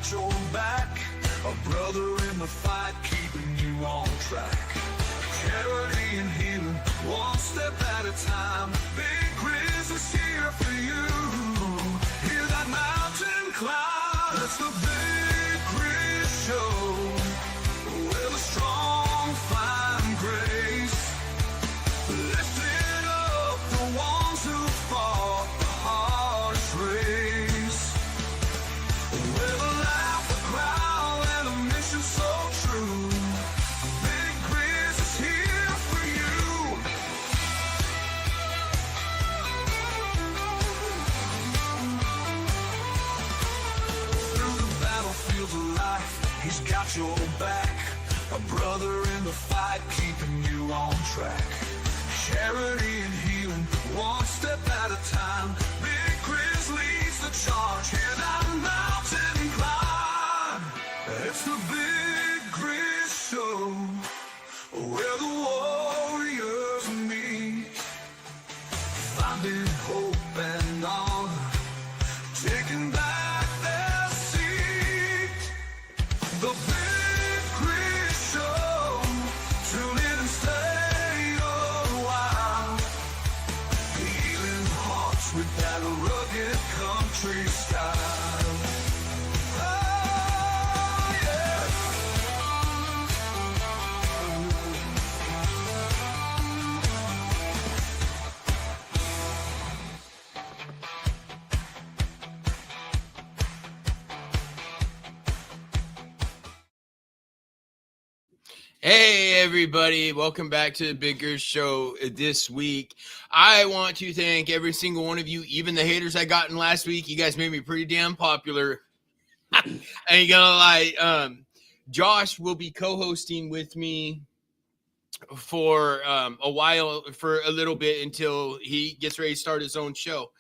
got your back. A brother in the fight, keeping you on track. Charity and healing, one step at a time. Big Grizz is here for you. Hear that mountain climb? It's the Big Grizz Show, where the strong find grace, lifting up the ones who fought the hardest race. With a laugh, a growl, and a mission so true, Big Grizz is here for you. Through the battlefields of life, he's got your back. A brother in the fight, keeping you on track. Charity and healing, one step at a time. Big Grizz leads the charge. Hear that mountain climb? It's the Big Grizz Show, where the warriors meet, finding hope and honor, taking back their seat. The Big Grizz Show, tune in and stay a while, healing hearts with that rugged country style. Oh, yeah. Hey everybody, welcome back to the Big Grizz Show this week. I want to thank every single one of you, even the haters I got in last week. You guys made me pretty damn popular. I ain't gonna lie. Josh will be co-hosting with me for a while, for a little bit, until he gets ready to start his own show.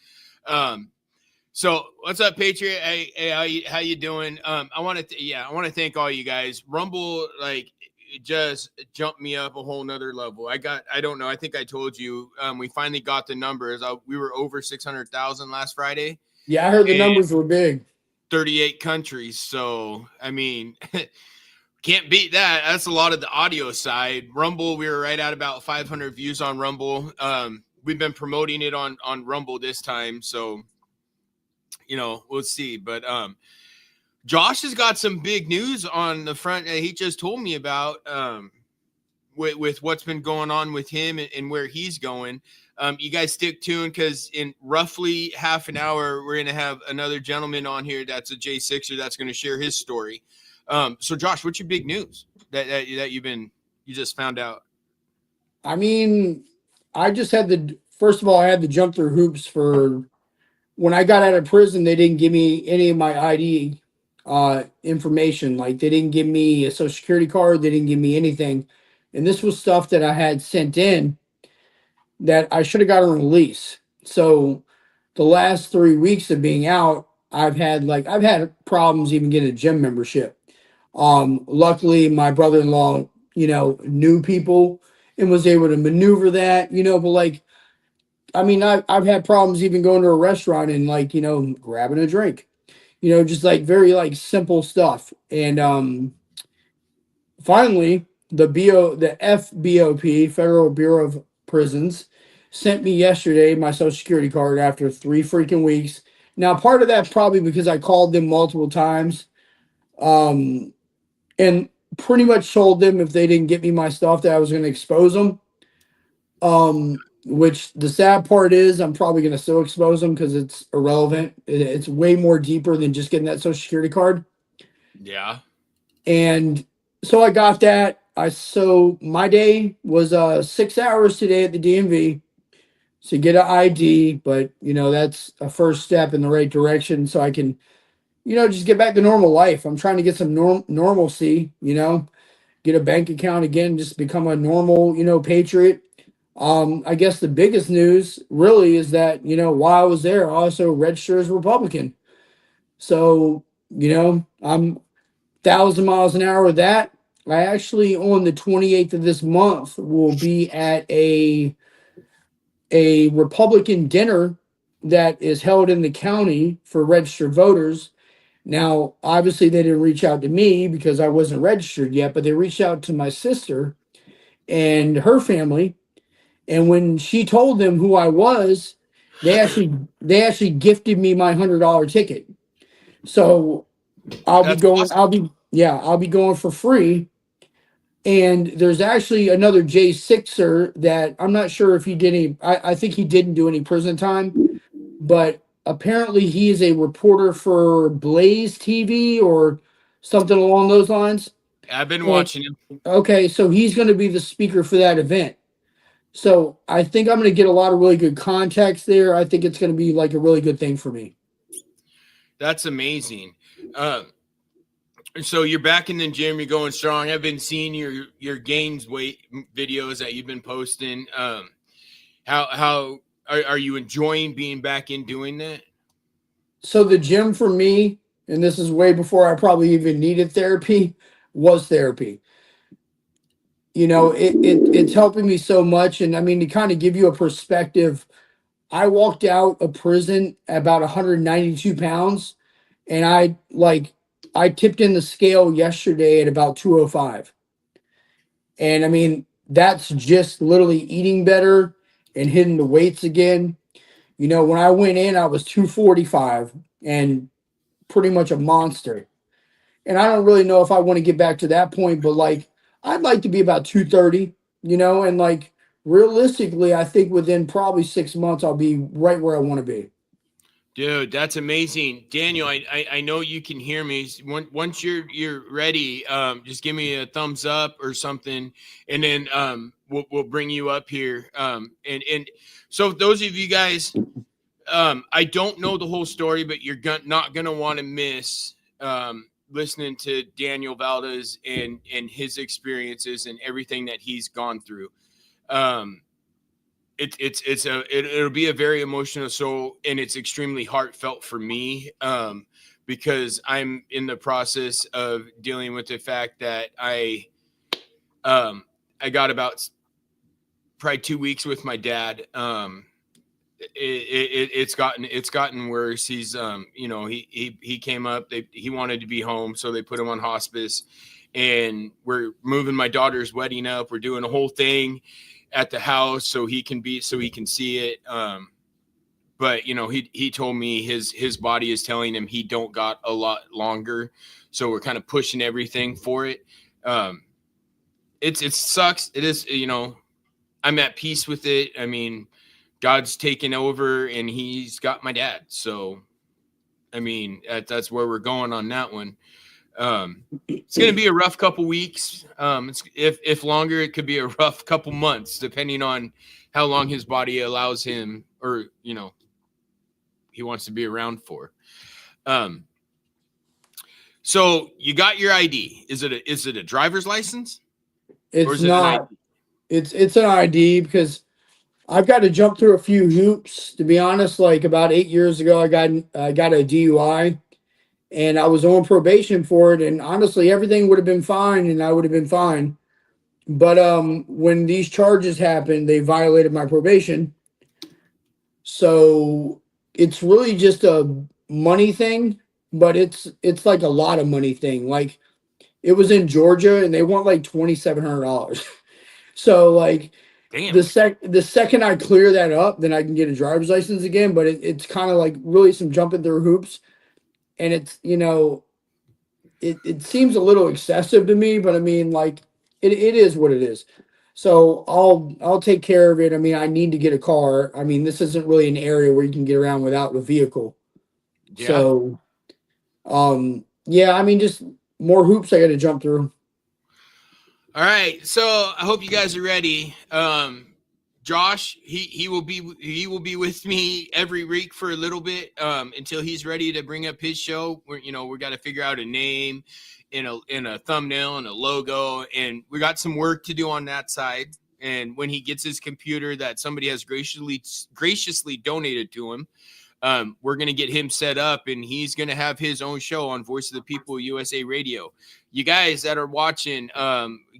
So what's up, Patriot? Hey, how you doing? I want to thank all you guys. Rumble, like, it just jumped me up a whole nother level. I don't know. I think I told you, we finally got the numbers. We were over 600,000 last Friday. Yeah, I heard the numbers were big. 38 countries. So, I mean, can't beat that. That's a lot of the audio side. Rumble, we were right at about 500 views on Rumble. We've been promoting it on Rumble this time. So, you know, we'll see. But, Josh has got some big news on the front that he just told me about, with what's been going on with him and where he's going. You guys stick tuned, because in roughly half an hour, we're going to have another gentleman on here that's a J6er that's going to share his story. So Josh, what's your big news that you just found out? I mean, I just had first of all, I had to jump through hoops for when I got out of prison. They didn't give me any of my ID information. Like, they didn't give me a social security card. They didn't give me anything. And this was stuff that I had sent in that I should have got on release. So the last 3 weeks of being out, I've had problems even getting a gym membership. Luckily my brother-in-law, knew people and was able to maneuver that, but like, I mean, I've had problems even going to a restaurant and grabbing a drink. Just like very simple stuff. And finally, the FBOP, Federal Bureau of Prisons, sent me yesterday my social security card after 3 freaking weeks. Now, part of that probably because I called them multiple times, and pretty much told them if they didn't get me my stuff that I was going to expose them. Which the sad part is I'm probably going to still expose them because it's irrelevant. It's way more deeper than just getting that social security card. Yeah. And so I got that. So my day was 6 hours today at the DMV to get an ID, but that's a first step in the right direction so I can, just get back to normal life. I'm trying to get some normalcy, get a bank account again, just become a normal, patriot. I guess the biggest news really is that, while I was there, I also registered as a Republican. So, I'm 1,000 miles an hour with that. I actually, on the 28th of this month, will be at a Republican dinner that is held in the county for registered voters. Now, obviously, they didn't reach out to me because I wasn't registered yet, but they reached out to my sister and her family. And when she told them who I was, they actually gifted me my $100 ticket. So I'll be That's going. awesome. I'll be going for free. And there's actually another J6er that I'm not sure if he did any. I think he didn't do any prison time, but apparently he is a reporter for Blaze TV or something along those lines. I've been And watching him. okay, so he's going to be the speaker for that event. So I think I'm going to get a lot of really good context there. I think it's going to be like a really good thing for me. That's amazing. So you're back in the gym. You're going strong. I've been seeing your gains weight videos that you've been posting. How are you enjoying being back in doing that? So the gym for me, and this is way before I probably even needed therapy, was therapy. You know, it's helping me so much. And I mean, to kind of give you a perspective, I walked out of prison at about 192 pounds, and I tipped in the scale yesterday at about 205. And I mean, that's just literally eating better and hitting the weights again. You know, when I went in, I was 245 and pretty much a monster. And I don't really know if I want to get back to that point, but like I'd like to be about 230, you know, and like realistically, I think within probably 6 months I'll be right where I want to be. Dude, that's amazing, Daniel. I know you can hear me. Once you're ready, just give me a thumbs up or something, and then we'll bring you up here. And so those of you guys, I don't know the whole story, but you're not gonna want to miss listening to Daniel Valdez and his experiences and everything that he's gone through. It'll be a very emotional soul, and it's extremely heartfelt for me because I'm in the process of dealing with the fact that I got about probably 2 weeks with my dad. It's gotten worse. He's he came up. He wanted to be home, so they put him on hospice, and we're moving my daughter's wedding up. We're doing a whole thing at the house so he can see it. But you know, he told me his body is telling him he don't got a lot longer, so we're kind of pushing everything for it. It sucks. It is, you know, I'm at peace with it. I mean, God's taken over and he's got my dad. So, I mean, that's where we're going on that one. It's going to be a rough couple weeks. If longer, it could be a rough couple months, depending on how long his body allows him, or, you know, he wants to be around for. So you got your ID. Is it a driver's license? It's not. It's an ID because I've got to jump through a few hoops. To be honest, like about 8 years ago, I got a DUI, and I was on probation for it. And honestly, everything would have been fine, and I would have been fine. But when these charges happened, they violated my probation. So it's really just a money thing, but it's like a lot of money thing. Like it was in Georgia, and they want like $2,700. So like Damn. the second I clear that up, then I can get a driver's license again. But it's kind of like really some jumping through hoops, and it's, you know, it seems a little excessive to me, but I mean, like it is what it is. So I'll take care of it. I mean, I need to get a car. I mean, this isn't really an area where you can get around without a vehicle. Yeah. So yeah, I mean, just more hoops I got to jump through. All right, so I hope you guys are ready. Josh, he will be with me every week for a little bit until he's ready to bring up his show. We got to figure out a name, and a thumbnail and a logo, and we got some work to do on that side. And when he gets his computer that somebody has graciously donated to him, we're going to get him set up, and he's going to have his own show on Voice of the People U.S.A. Radio. You guys that are watching,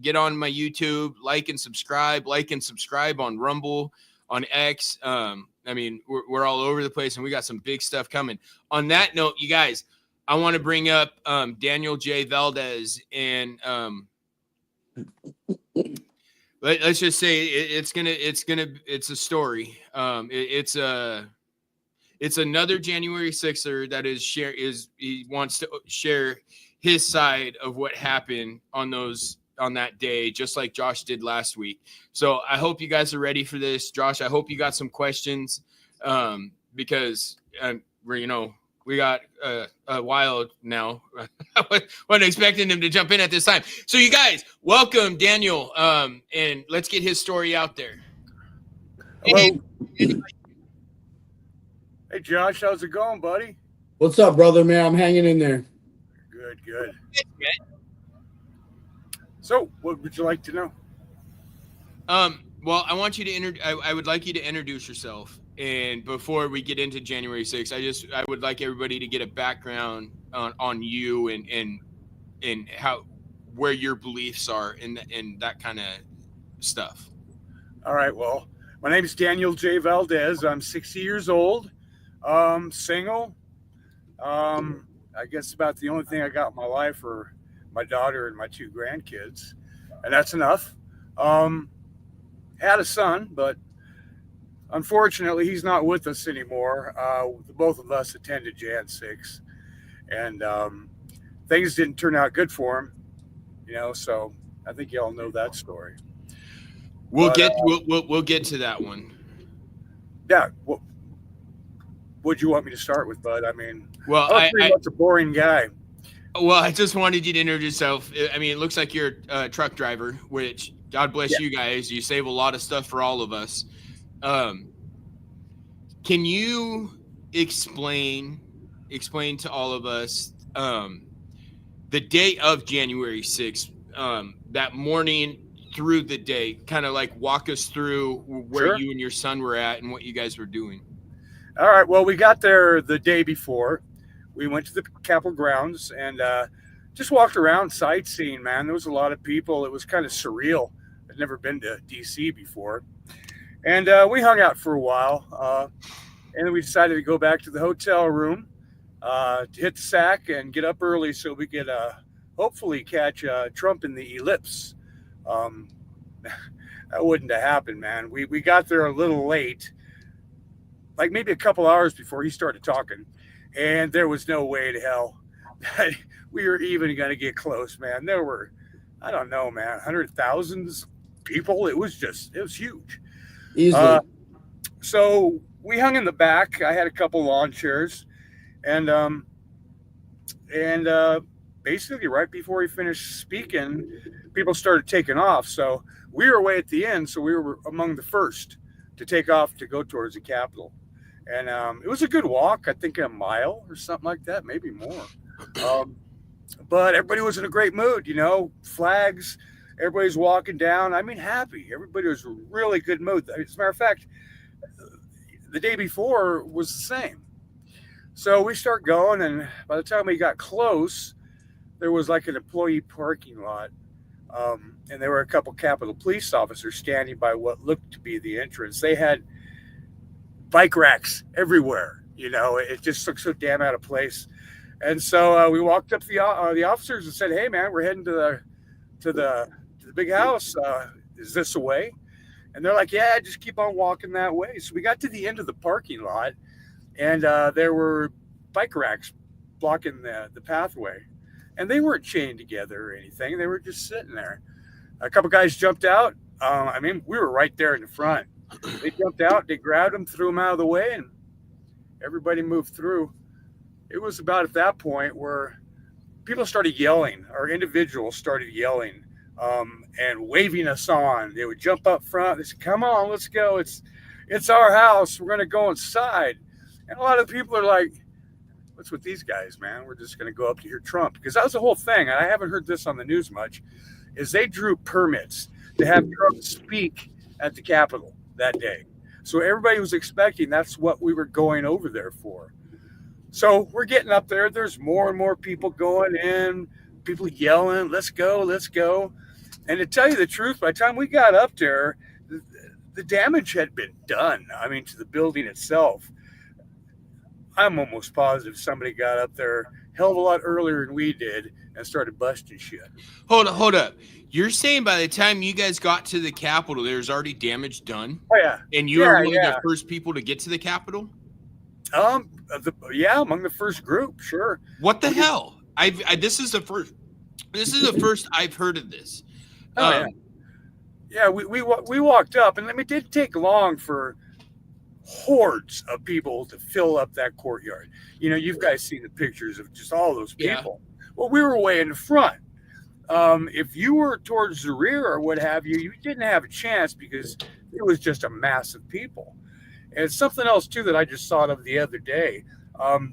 get on my YouTube, like and subscribe on Rumble, on X. I mean, we're all over the place, and we got some big stuff coming. On that note, you guys, I want to bring up Daniel Valdez, and let's just say it's a story. It's another January 6er that he wants to share his side of what happened on that day, just like Josh did last week. So I hope you guys are ready for this. Josh, I hope you got some questions, because we got a while now. I wasn't expecting him to jump in at this time. So you guys, welcome Daniel, and let's get his story out there. Hello. Hey, Josh, how's it going, buddy? What's up, brother, man? I'm hanging in there. Good. So, what would you like to know? Well, I want you to I would like you to introduce yourself, and before we get into January 6th, I would like everybody to get a background on you and where your beliefs are and that kind of stuff. All right. Well, my name is Daniel Valdez. I'm 60 years old. Single. I guess about the only thing I got in my life are my daughter and my 2 grandkids, and that's enough. Had a son, but unfortunately he's not with us anymore. Both of us attended Jan 6, and things didn't turn out good for him, so I think y'all know that story. We'll get to that one. Yeah. What'd you want me to start with, bud? I mean, well, I'm pretty much a boring guy. Well, I just wanted you to introduce yourself. I mean, it looks like you're a truck driver, which God bless you guys. You save a lot of stuff for all of us. Can you explain to all of us the day of January 6th, that morning through the day, kind of like walk us through where you and your son were at and what you guys were doing? All right. Well, we got there the day before. We went to the Capitol grounds and just walked around sightseeing, man. There was a lot of people. It was kind of surreal. I'd never been to D.C. before. And we hung out for a while. And then we decided to go back to the hotel room to hit the sack and get up early so we could hopefully catch Trump in the ellipse. That wouldn't have happened, man. We got there a little late, like maybe a couple hours before he started talking, and there was no way to hell that we were even going to get close, man. There were, I don't know, man, 100,000 people. It was huge. Easily. So we hung in the back. I had a couple lawn chairs, and basically right before he finished speaking, people started taking off. So we were way at the end, so we were among the first to take off to go towards the Capitol. And it was a good walk, I think a mile or something like that, maybe more. But everybody was in a great mood, flags, everybody's walking down. I mean, happy. Everybody was in a really good mood. As a matter of fact, the day before was the same. So we start going, and by the time we got close, there was like an employee parking lot. And there were a couple Capitol police officers standing by what looked to be the entrance. They had bike racks everywhere. It just looked so damn out of place. And so we walked up to the officers and said, "Hey, man, we're heading to the big house. Is this the way?" And they're like, "Yeah, just keep on walking that way." So we got to the end of the parking lot, and there were bike racks blocking the pathway. And they weren't chained together or anything. They were just sitting there. A couple guys jumped out. We were right there in the front. They jumped out, they grabbed them, threw them out of the way, and everybody moved through. It was about at that point where people started yelling, or individuals started yelling and waving us on. They would jump up front. They said, "Come on, let's go. It's our house. We're going to go inside." And a lot of people are like, "What's with these guys, man? We're just going to go up to hear Trump." Because that was the whole thing. And I haven't heard this on the news much, is they drew permits to have Trump speak at the Capitol that day. So everybody was expecting that's what we were going over there for. So we're getting up there. There's more and more people going in, people yelling, "Let's go, let's go." And to tell you the truth, by the time we got up there, the damage had been done. To the building itself. I'm almost positive somebody got up there hell of a lot earlier than we did and started busting shit. Hold up. You're saying by the time you guys got to the Capitol, there was already damage done? Oh yeah. And you were one of the first people to get to the Capitol? Among the first group, sure. What the hell? This is the first I've heard of this. We walked up, and it didn't take long for hordes of people to fill up that courtyard. You've guys seen the pictures of just all those people. Yeah. Well, we were way in the front. If you were towards the rear or what have you, you didn't have a chance because it was just a mass of people. And something else too that I just thought of the other day.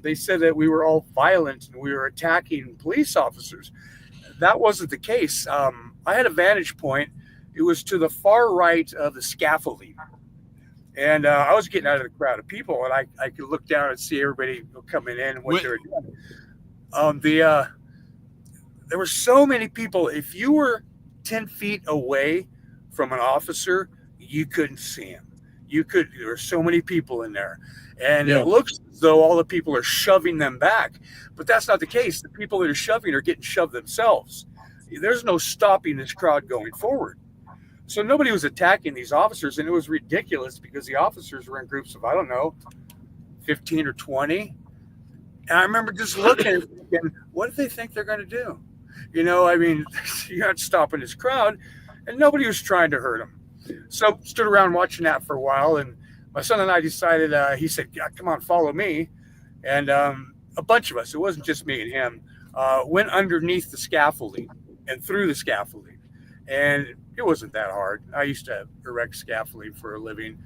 They said that we were all violent and we were attacking police officers. That wasn't the case. I had a vantage point. It was to the far right of the scaffolding. And I was getting out of the crowd of people, and I could look down and see everybody coming in and what they were doing. There were so many people. If you were 10 feet away from an officer, you couldn't see him. There were so many people in there. And it looks as though all the people are shoving them back. But that's not the case. The people that are shoving are getting shoved themselves. There's no stopping this crowd going forward. So nobody was attacking these officers, and it was ridiculous because the officers were in groups of, 15 or 20. And I remember just looking and thinking, what do they think they're going to do? You're not stopping this crowd, and nobody was trying to hurt them. So stood around watching that for a while, and my son and I decided, he said, yeah, come on, follow me. And a bunch of us, it wasn't just me and him, went underneath the scaffolding and through the scaffolding. And it wasn't that hard. I used to erect scaffolding for a living.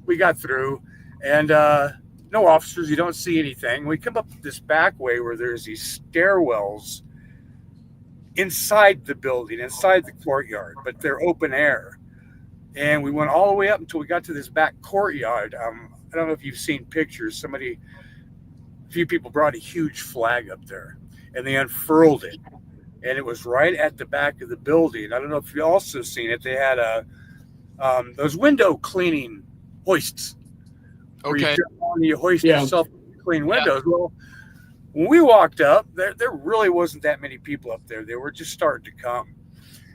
We got through, and no officers. You don't see anything. We come up this back way where there's these stairwells inside the building, inside the courtyard, but they're open air. And we went all the way up until we got to this back courtyard. I don't know if you've seen pictures. A few people brought a huge flag up there, and they unfurled it. And it was right at the back of the building. I don't know if you've also seen it. They had those window cleaning hoists. Okay. You hoist yourself to clean windows. Yeah. Well, when we walked up, there really wasn't that many people up there. They were just starting to come.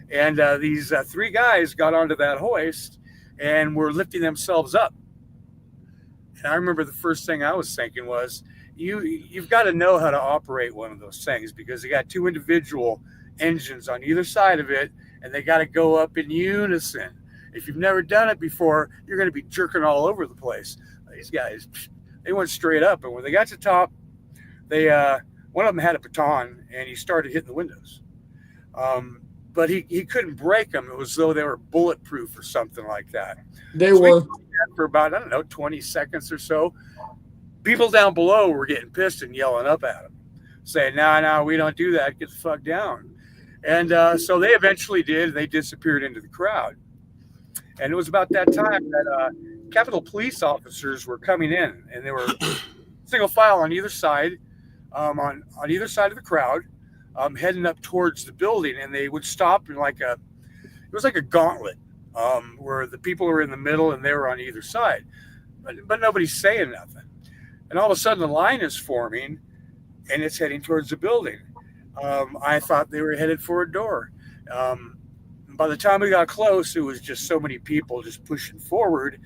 And these three guys got onto that hoist and were lifting themselves up. And I remember the first thing I was thinking was, you've got to know how to operate one of those things because they got two individual engines on either side of it, and they got to go up in unison. If you've never done it before, you're going to be jerking all over the place. These guys, they went straight up, and when they got to the top, one of them had a baton, and he started hitting the windows. But he couldn't break them. It was as though they were bulletproof or something like that. They were. For about, 20 seconds or so. People down below were getting pissed and yelling up at him, saying, no, we don't do that. Get the fuck down. And so they eventually did. And they disappeared into the crowd. And it was about that time that Capitol police officers were coming in, and they were single file on either side, on either side of the crowd, heading up towards the building. And they would stop in it was like a gauntlet where the people were in the middle and they were on either side. But nobody's saying nothing. And all of a sudden, the line is forming, and it's heading towards the building. I thought they were headed for a door. By the time we got close, it was just so many people just pushing forward.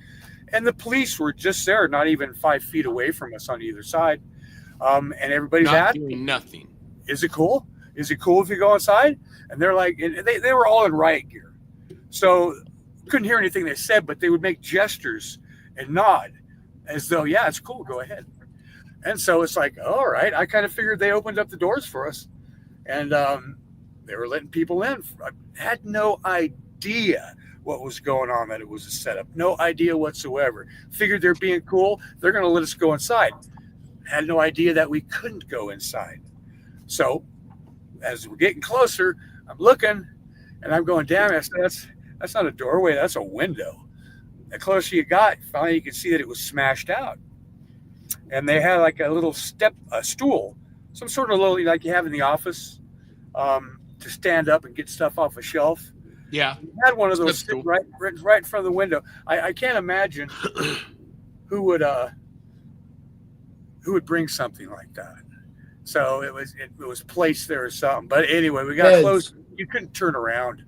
And the police were just there, not even 5 feet away from us on either side. And everybody's not doing nothing. Is it cool? Is it cool if you go inside? And they're like, they were all in riot gear. So couldn't hear anything they said, but they would make gestures and nod as though, yeah, it's cool, go ahead. And so it's like, all right, I kind of figured they opened up the doors for us, and they were letting people in. I had no idea what was going on, that it was a setup. No idea whatsoever. Figured they're being cool. They're going to let us go inside. Had no idea that we couldn't go inside. So as we're getting closer, I'm looking, and I'm going, damn, that's not a doorway. That's a window. The closer you got, finally you could see that it was smashed out. And they had like a little stool, some sort of little, like you have in the office, to stand up and get stuff off a shelf. Yeah. We had one of those right in front of the window. I can't imagine who would bring something like that. So it was placed there or something. But anyway, we got Heads. close. You couldn't turn around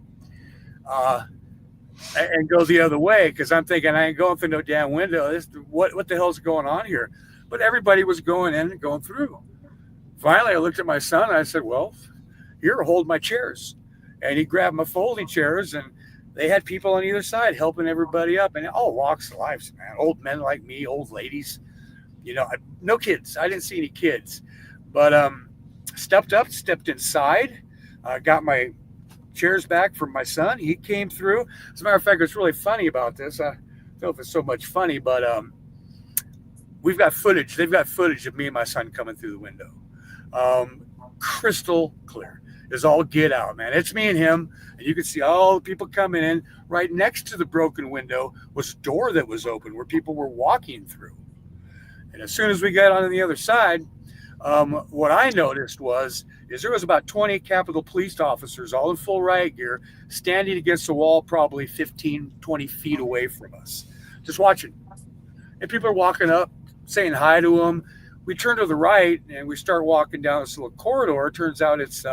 and go the other way because I'm thinking I ain't going through no damn window. What the hell's going on here? But everybody was going in and going through. Finally, I looked at my son and I said, well, here, hold my chairs. And he grabbed my folding chairs, and they had people on either side helping everybody up, and all walks of life, man. Old men like me, old ladies, no kids. I didn't see any kids, but stepped inside, got my chairs back from my son. He came through. As a matter of fact, what's really funny about this, I don't know if it's so much funny, but we've got footage. They've got footage of me and my son coming through the window. Crystal clear. Is all get out, man. It's me and him, and you can see all the people coming in. Right next to the broken window was a door that was open where people were walking through. And as soon as we got on the other side, what I noticed is there was about 20 Capitol Police officers, all in full riot gear, standing against the wall probably 15, 20 feet away from us, just watching. And people are walking up, saying hi to them. We turn to the right, and we start walking down this little corridor. It turns out it's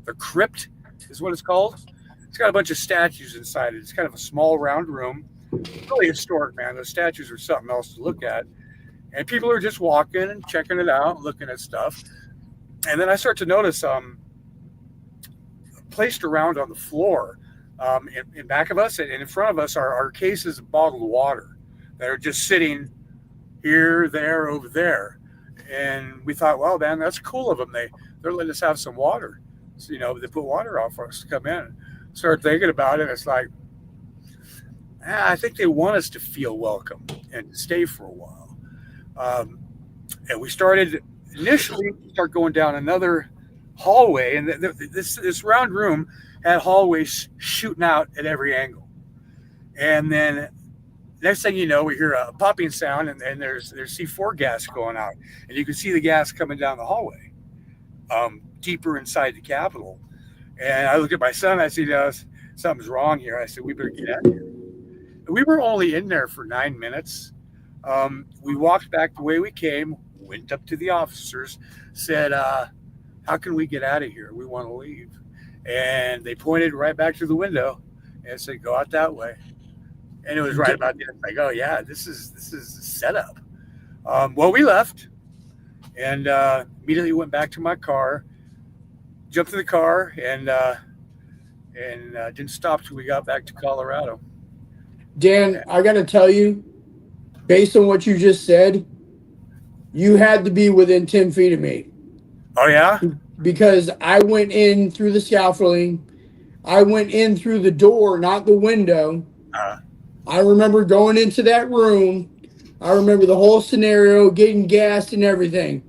the crypt is what it's called. It's got a bunch of statues inside it. It's kind of a small round room. Really historic, man. Those statues are something else to look at. And people are just walking and checking it out, looking at stuff. And then I start to notice placed around on the floor in back of us and in front of us are cases of bottled water that are just sitting here, there, over there. And we thought, well, man, that's cool of them. They're letting us have some water. So, they put water out for us to come in. Start thinking about it. It's like, I think they want us to feel welcome and stay for a while. And we started initially start going down another hallway, and this round room had hallways shooting out at every angle. And then next thing you know, we hear a popping sound, and there's C4 gas going out, and you can see the gas coming down the hallway. Deeper inside the Capitol. And I looked at my son. I said, something's wrong here. I said, we better get out of here. And we were only in there for 9 minutes. We walked back the way we came, went up to the officers, said, how can we get out of here? We want to leave. And they pointed right back to the window and said, go out that way. And it was right about there. Like, oh yeah, this is a setup. Well, we left and immediately went back to my car, jumped in the car, and didn't stop till we got back to Colorado. Dan, I got to tell you, based on what you just said, you had to be within 10 feet of me. Oh, yeah? Because I went in through the scaffolding. I went in through the door, not the window. I remember going into that room. I remember the whole scenario, getting gassed and everything.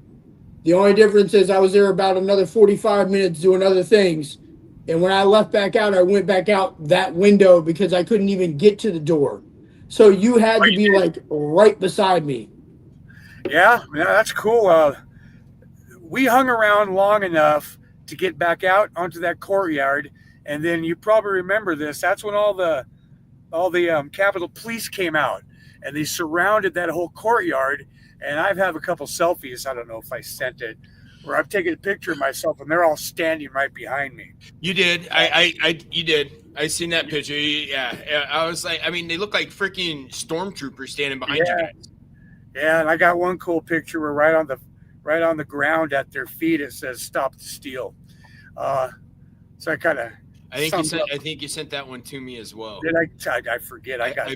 The only difference is I was there about another 45 minutes doing other things. And when I left back out, I went back out that window because I couldn't even get to the door. So you had to be like right beside me. Yeah, that's cool. We hung around long enough to get back out onto that courtyard. And then you probably remember this. That's when all the Capitol Police came out and they surrounded that whole courtyard. And I have a couple selfies. I don't know if I sent it, where I've taken a picture of myself and they're all standing right behind me. You did. You did. I seen that picture. Yeah. I was like, they look like freaking stormtroopers standing behind you guys. Yeah. And I got one cool picture where right on the ground at their feet, it says "Stop the Steal." So I kind of. I think you sent that one to me as well. Did I forget? I got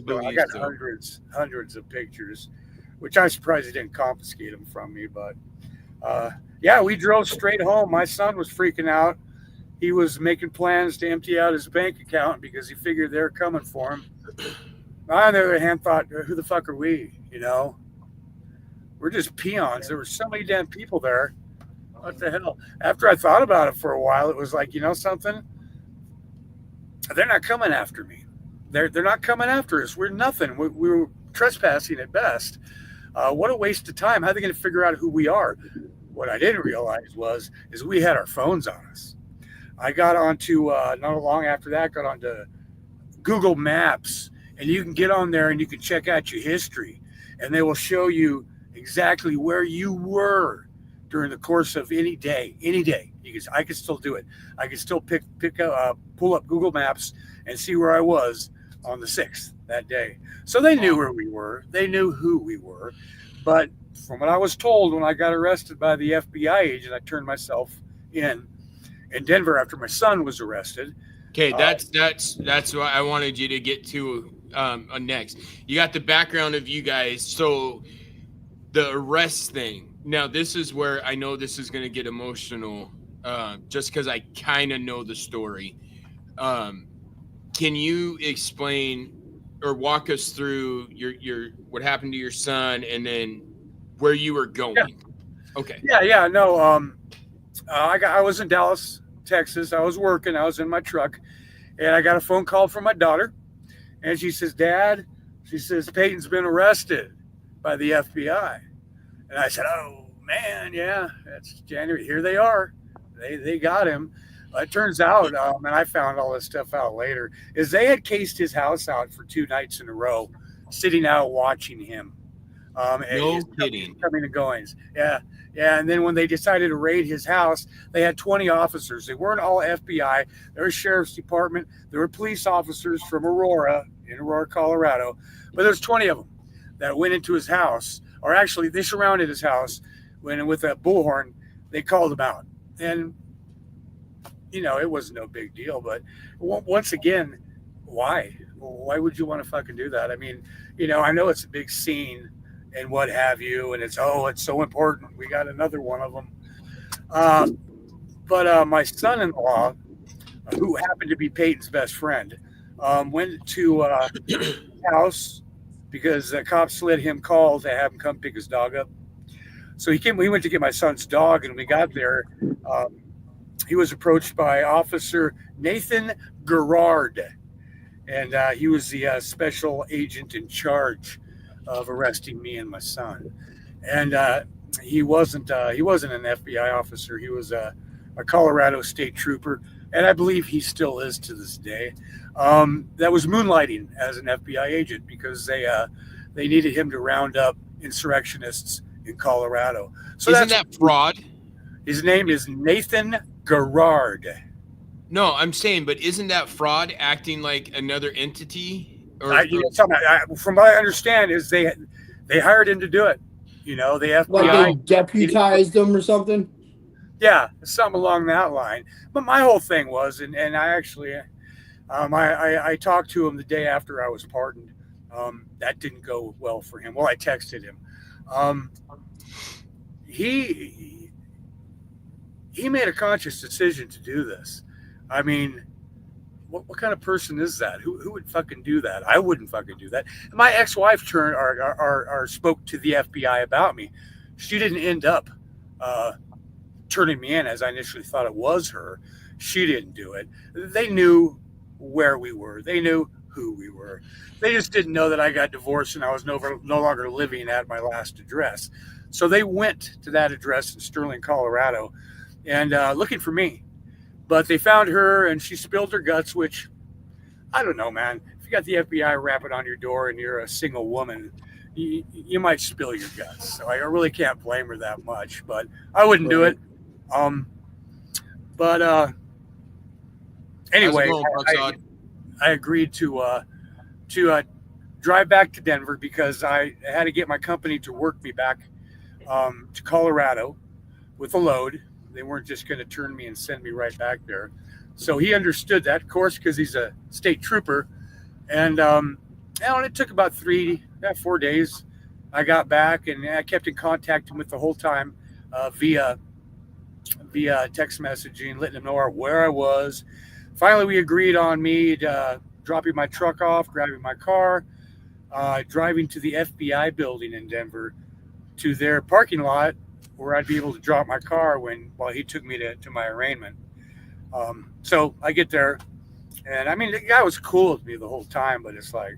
hundreds of pictures, which I'm surprised they didn't confiscate them from me. But yeah, we drove straight home. My son was freaking out. He was making plans to empty out his bank account because he figured they were coming for him. I, on the other hand, thought, who the fuck are we? We're just peons. There were so many damn people there. What the hell? After I thought about it for a while, it was like, something? They're not coming after me. They're not coming after us. We're nothing. We were trespassing at best. What a waste of time. How are they going to figure out who we are? What I didn't realize is we had our phones on us. I got onto, not long after that, got onto Google Maps, and you can get on there and you can check out your history, and they will show you exactly where you were during the course of any day. I could still do it. I could still pull up Google Maps and see where I was on the 6th that day. So they knew where we were. They knew who we were. But from what I was told when I got arrested by the FBI agent, I turned myself in Denver after my son was arrested. Okay, that's what I wanted you to get to next. You got the background of you guys. So the arrest thing. Now, this is where I know this is going to get emotional, just because I kind of know the story. Can you explain or walk us through your what happened to your son and then where you were going? Yeah. Okay. Yeah. No. I was in Dallas, Texas. I was working. I was in my truck, and I got a phone call from my daughter, and she says, "Dad," she says, "Peyton's been arrested by the FBI." And I said, "Oh man, yeah, that's January. Here they are. They got him." It turns out, and I found all this stuff out later, is they had cased his house out for 2 nights in a row, sitting out watching him. No kidding. Coming and goings. Yeah. And then when they decided to raid his house, they had 20 officers. They weren't all FBI. There was sheriff's department. There were police officers from Aurora, Colorado. But there's 20 of them that went into his house, or actually they surrounded his house when with that bullhorn, they called him out. And it was no big deal, but once again, why? Why would you want to fucking do that? I mean, I know it's a big scene and what have you, and it's so important. We got another one of them. But my son-in-law, who happened to be Peyton's best friend, went to his house because the cops let him call to have him come pick his dog up. So we went to get my son's dog, and we got there. He was approached by Officer Nathan Gerard, and he was the special agent in charge of arresting me and my son. And he wasn't an FBI officer. He was a Colorado state trooper, and I believe he still is to this day. That was moonlighting as an FBI agent because they needed him to round up insurrectionists in Colorado. So isn't that fraud? His name is Nathan Gerard. No, I'm saying, but isn't that fraud, acting like another entity? From what I understand, is they hired him to do it. The FBI, like they deputized him or something. Yeah, something along that line. But my whole thing was, and I actually, I talked to him the day after I was pardoned. That didn't go well for him. Well, I texted him. He made a conscious decision to do this. I mean, what kind of person is that? Who would fucking do that? I wouldn't fucking do that. My ex-wife spoke to the FBI about me. She didn't end up turning me in as I initially thought it was her. She didn't do it. They knew where we were. They knew who we were. They just didn't know that I got divorced and I was no longer living at my last address. So they went to that address in Sterling, Colorado, and looking for me. But they found her, and she spilled her guts, which, I don't know, man. If you got the FBI rapping on your door and you're a single woman, you might spill your guts. So I really can't blame her that much, but I wouldn't do it. Anyway, I agreed to drive back to Denver because I had to get my company to work me back to Colorado with a load. They weren't just going to turn me and send me right back there. So he understood that, of course, because he's a state trooper. And it took about 4 days. I got back, and I kept in contact with him the whole time via text messaging, letting him know where I was. Finally, we agreed on me dropping my truck off, grabbing my car, driving to the FBI building in Denver to their parking lot where I'd be able to drop my car while he took me to my arraignment. So I get there, and I mean, the guy was cool with me the whole time, but it's like,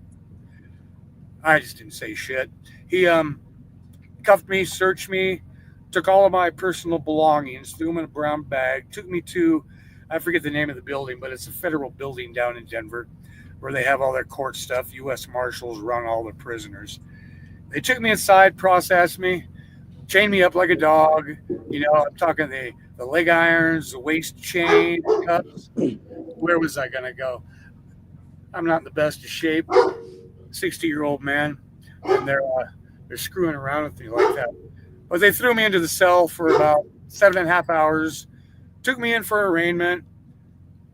I just didn't say shit. He cuffed me, searched me, took all of my personal belongings, threw them in a brown bag, took me to, I forget the name of the building, but it's a federal building down in Denver where they have all their court stuff. U.S. Marshals run all the prisoners. They took me inside, processed me, chained me up like a dog. I'm talking the leg irons, the waist chain, cuffs. Where was I going to go? I'm not in the best of shape. 60-year-old man, and they're screwing around with me like that. But they threw me into the cell for about 7.5 hours, took me in for arraignment,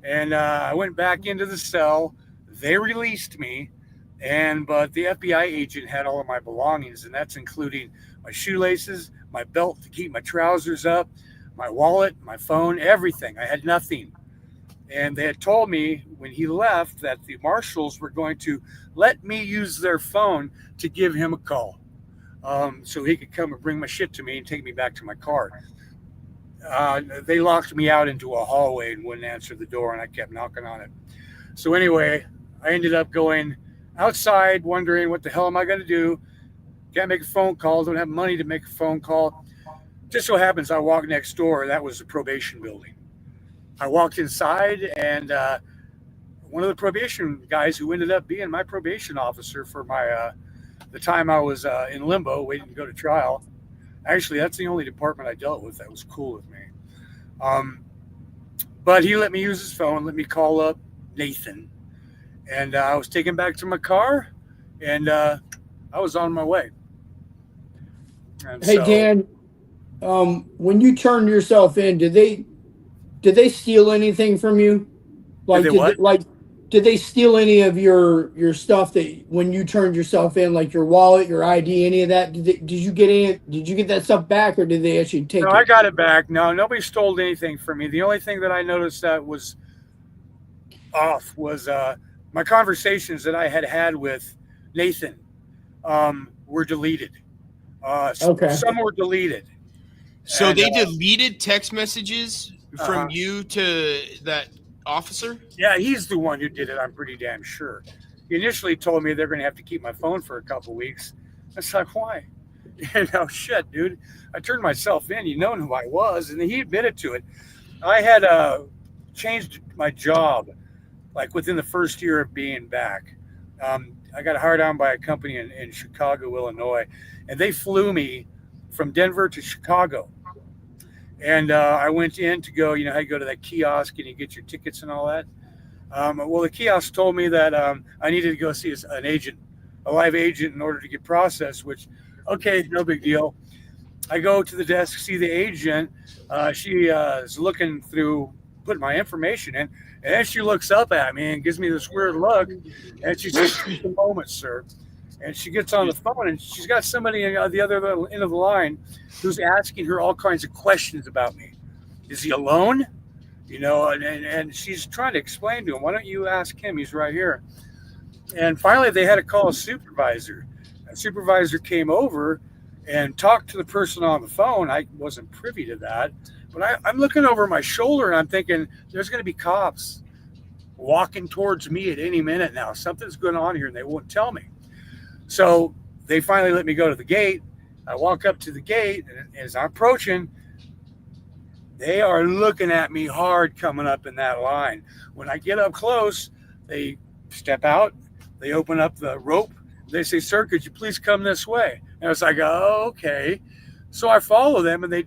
and I went back into the cell. They released me, but the FBI agent had all of my belongings, and that's including my shoelaces, my belt to keep my trousers up, my wallet, my phone, everything. I had nothing. And they had told me when he left that the marshals were going to let me use their phone to give him a call, so he could come and bring my shit to me and take me back to my car. They locked me out into a hallway and wouldn't answer the door, and I kept knocking on it. So anyway, I ended up going outside wondering, what the hell am I going to do? Can't make a phone call, don't have money to make a phone call. Just so happens I walked next door. That was the probation building. I walked inside, and one of the probation guys who ended up being my probation officer for the time I was in limbo waiting to go to trial. Actually, that's the only department I dealt with that was cool with me. But he let me use his phone, let me call up Nathan, and I was taken back to my car, and I was on my way. And Hey, so, Dan, when you turned yourself in, did they steal anything from you? Like, did they steal any of your stuff that when you turned yourself in, like your wallet, your ID, any of that? Did you get that stuff back, or did they actually take it? No, I got it back. No, nobody stole anything from me. The only thing that I noticed that was off was my conversations that I had with Nathan were deleted. Okay. Some were deleted. So And, they deleted text messages from uh-huh. you to that officer? Yeah, he's the one who did it. I'm pretty damn sure. He initially told me they're going to have to keep my phone for a couple weeks. I was like, why? Shit, dude. I turned myself in. You know who I was, and he admitted to it. I had changed my job, like within the first year of being back. I got hired on by a company in Chicago, Illinois, and they flew me from Denver to Chicago. And I went in to go, how you go to that kiosk and you get your tickets and all that. Well, the kiosk told me that I needed to go see an agent, a live agent, in order to get processed, which, okay, no big deal. I go to the desk, see the agent. She is looking through, putting my information in, and then she looks up at me and gives me this weird look, and she says, "Just a moment, sir." And she gets on the phone, and she's got somebody on the other end of the line who's asking her all kinds of questions about me. Is he alone? And she's trying to explain to him, why don't you ask him? He's right here. And finally, they had to call a supervisor. A supervisor came over and talked to the person on the phone. I wasn't privy to that. But I'm looking over my shoulder, and I'm thinking, there's going to be cops walking towards me at any minute now. Something's going on here, and they won't tell me. So they finally let me go to the gate. I walk up to the gate, and as I'm approaching, they are looking at me hard coming up in that line. When I get up close, they step out, they open up the rope, they say, "Sir, could you please come this way?" And I was like, "Oh, okay." So I follow them, and they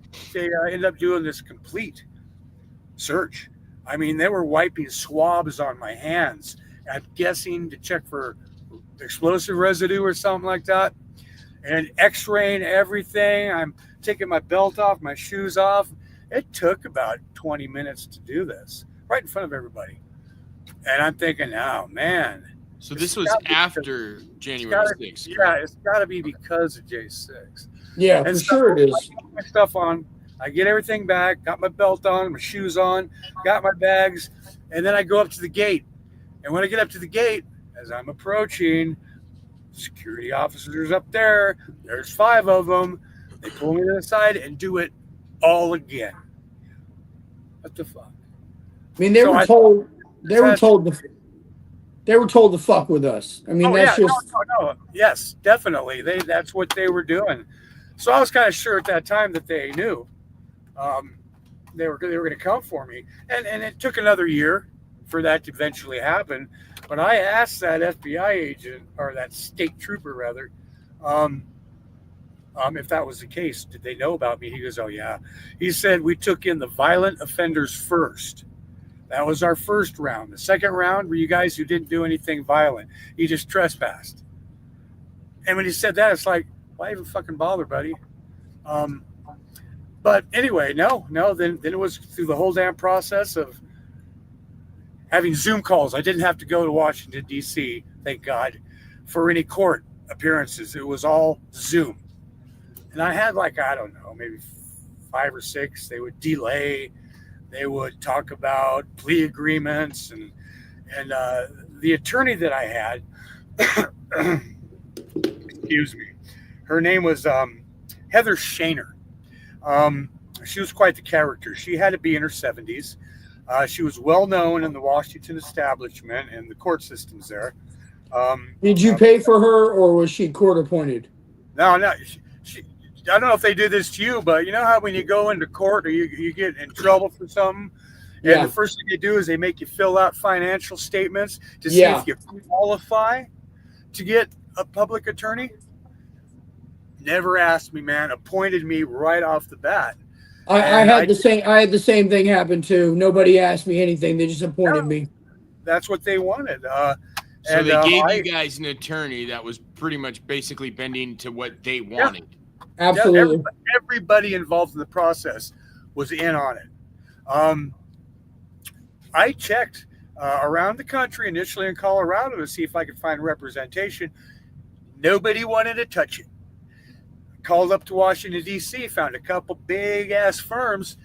end up doing this complete search. I mean, they were wiping swabs on my hands, I'm guessing to check for explosive residue or something like that, and x-raying everything. I'm taking my belt off, my shoes off. It took about 20 minutes to do this right in front of everybody, and I'm thinking, oh man. So this was after January 6th. Yeah, it's got to be because of J6. Yeah, for sure it is. I put my stuff on, I get everything back, got my belt on, my shoes on, got my bags, and then I go up to the gate. And when I get up to the gate, as I'm approaching, security officers up there, there's 5 of them. They pull me to the side and do it all again. What the fuck? I mean, they were told to fuck with us. I mean, no. Yes, definitely. That's what they were doing. So I was kind of sure at that time that they knew they were going to come for me, and it took another year for that to eventually happen. But I asked that FBI agent, or that state trooper rather, if that was the case, did they know about me? He goes, oh, yeah. He said, we took in the violent offenders first. That was our first round. The second round were you guys who didn't do anything violent. You just trespassed. And when he said that, it's like, why even fucking bother, buddy? But anyway, no. Then it was through the whole damn process of having Zoom calls. I didn't have to go to Washington, D.C., thank God, for any court appearances. It was all Zoom. And I had like, I don't know, maybe 5 or 6. They would delay. They would talk about plea agreements. And the attorney that I had, excuse me, her name was Heather Shaner. She was quite the character. She had to be in her 70s. She was well known in the Washington establishment and the court systems there. Did you pay for her, or was she court appointed? No. I don't know if they do this to you, but you know how when you go into court or you get in trouble for something, and the first thing they do is they make you fill out financial statements to see if you qualify to get a public attorney? Never asked me, man. Appointed me right off the bat. I had the same thing happen too. Nobody asked me anything. They just appointed me. That's what they wanted. So they gave you guys an attorney that was pretty much basically bending to what they wanted. Absolutely. Everybody involved in the process was in on it. I checked around the country, initially in Colorado, to see if I could find representation. Nobody wanted to touch it. Called up to Washington, D.C., found a couple big-ass firms.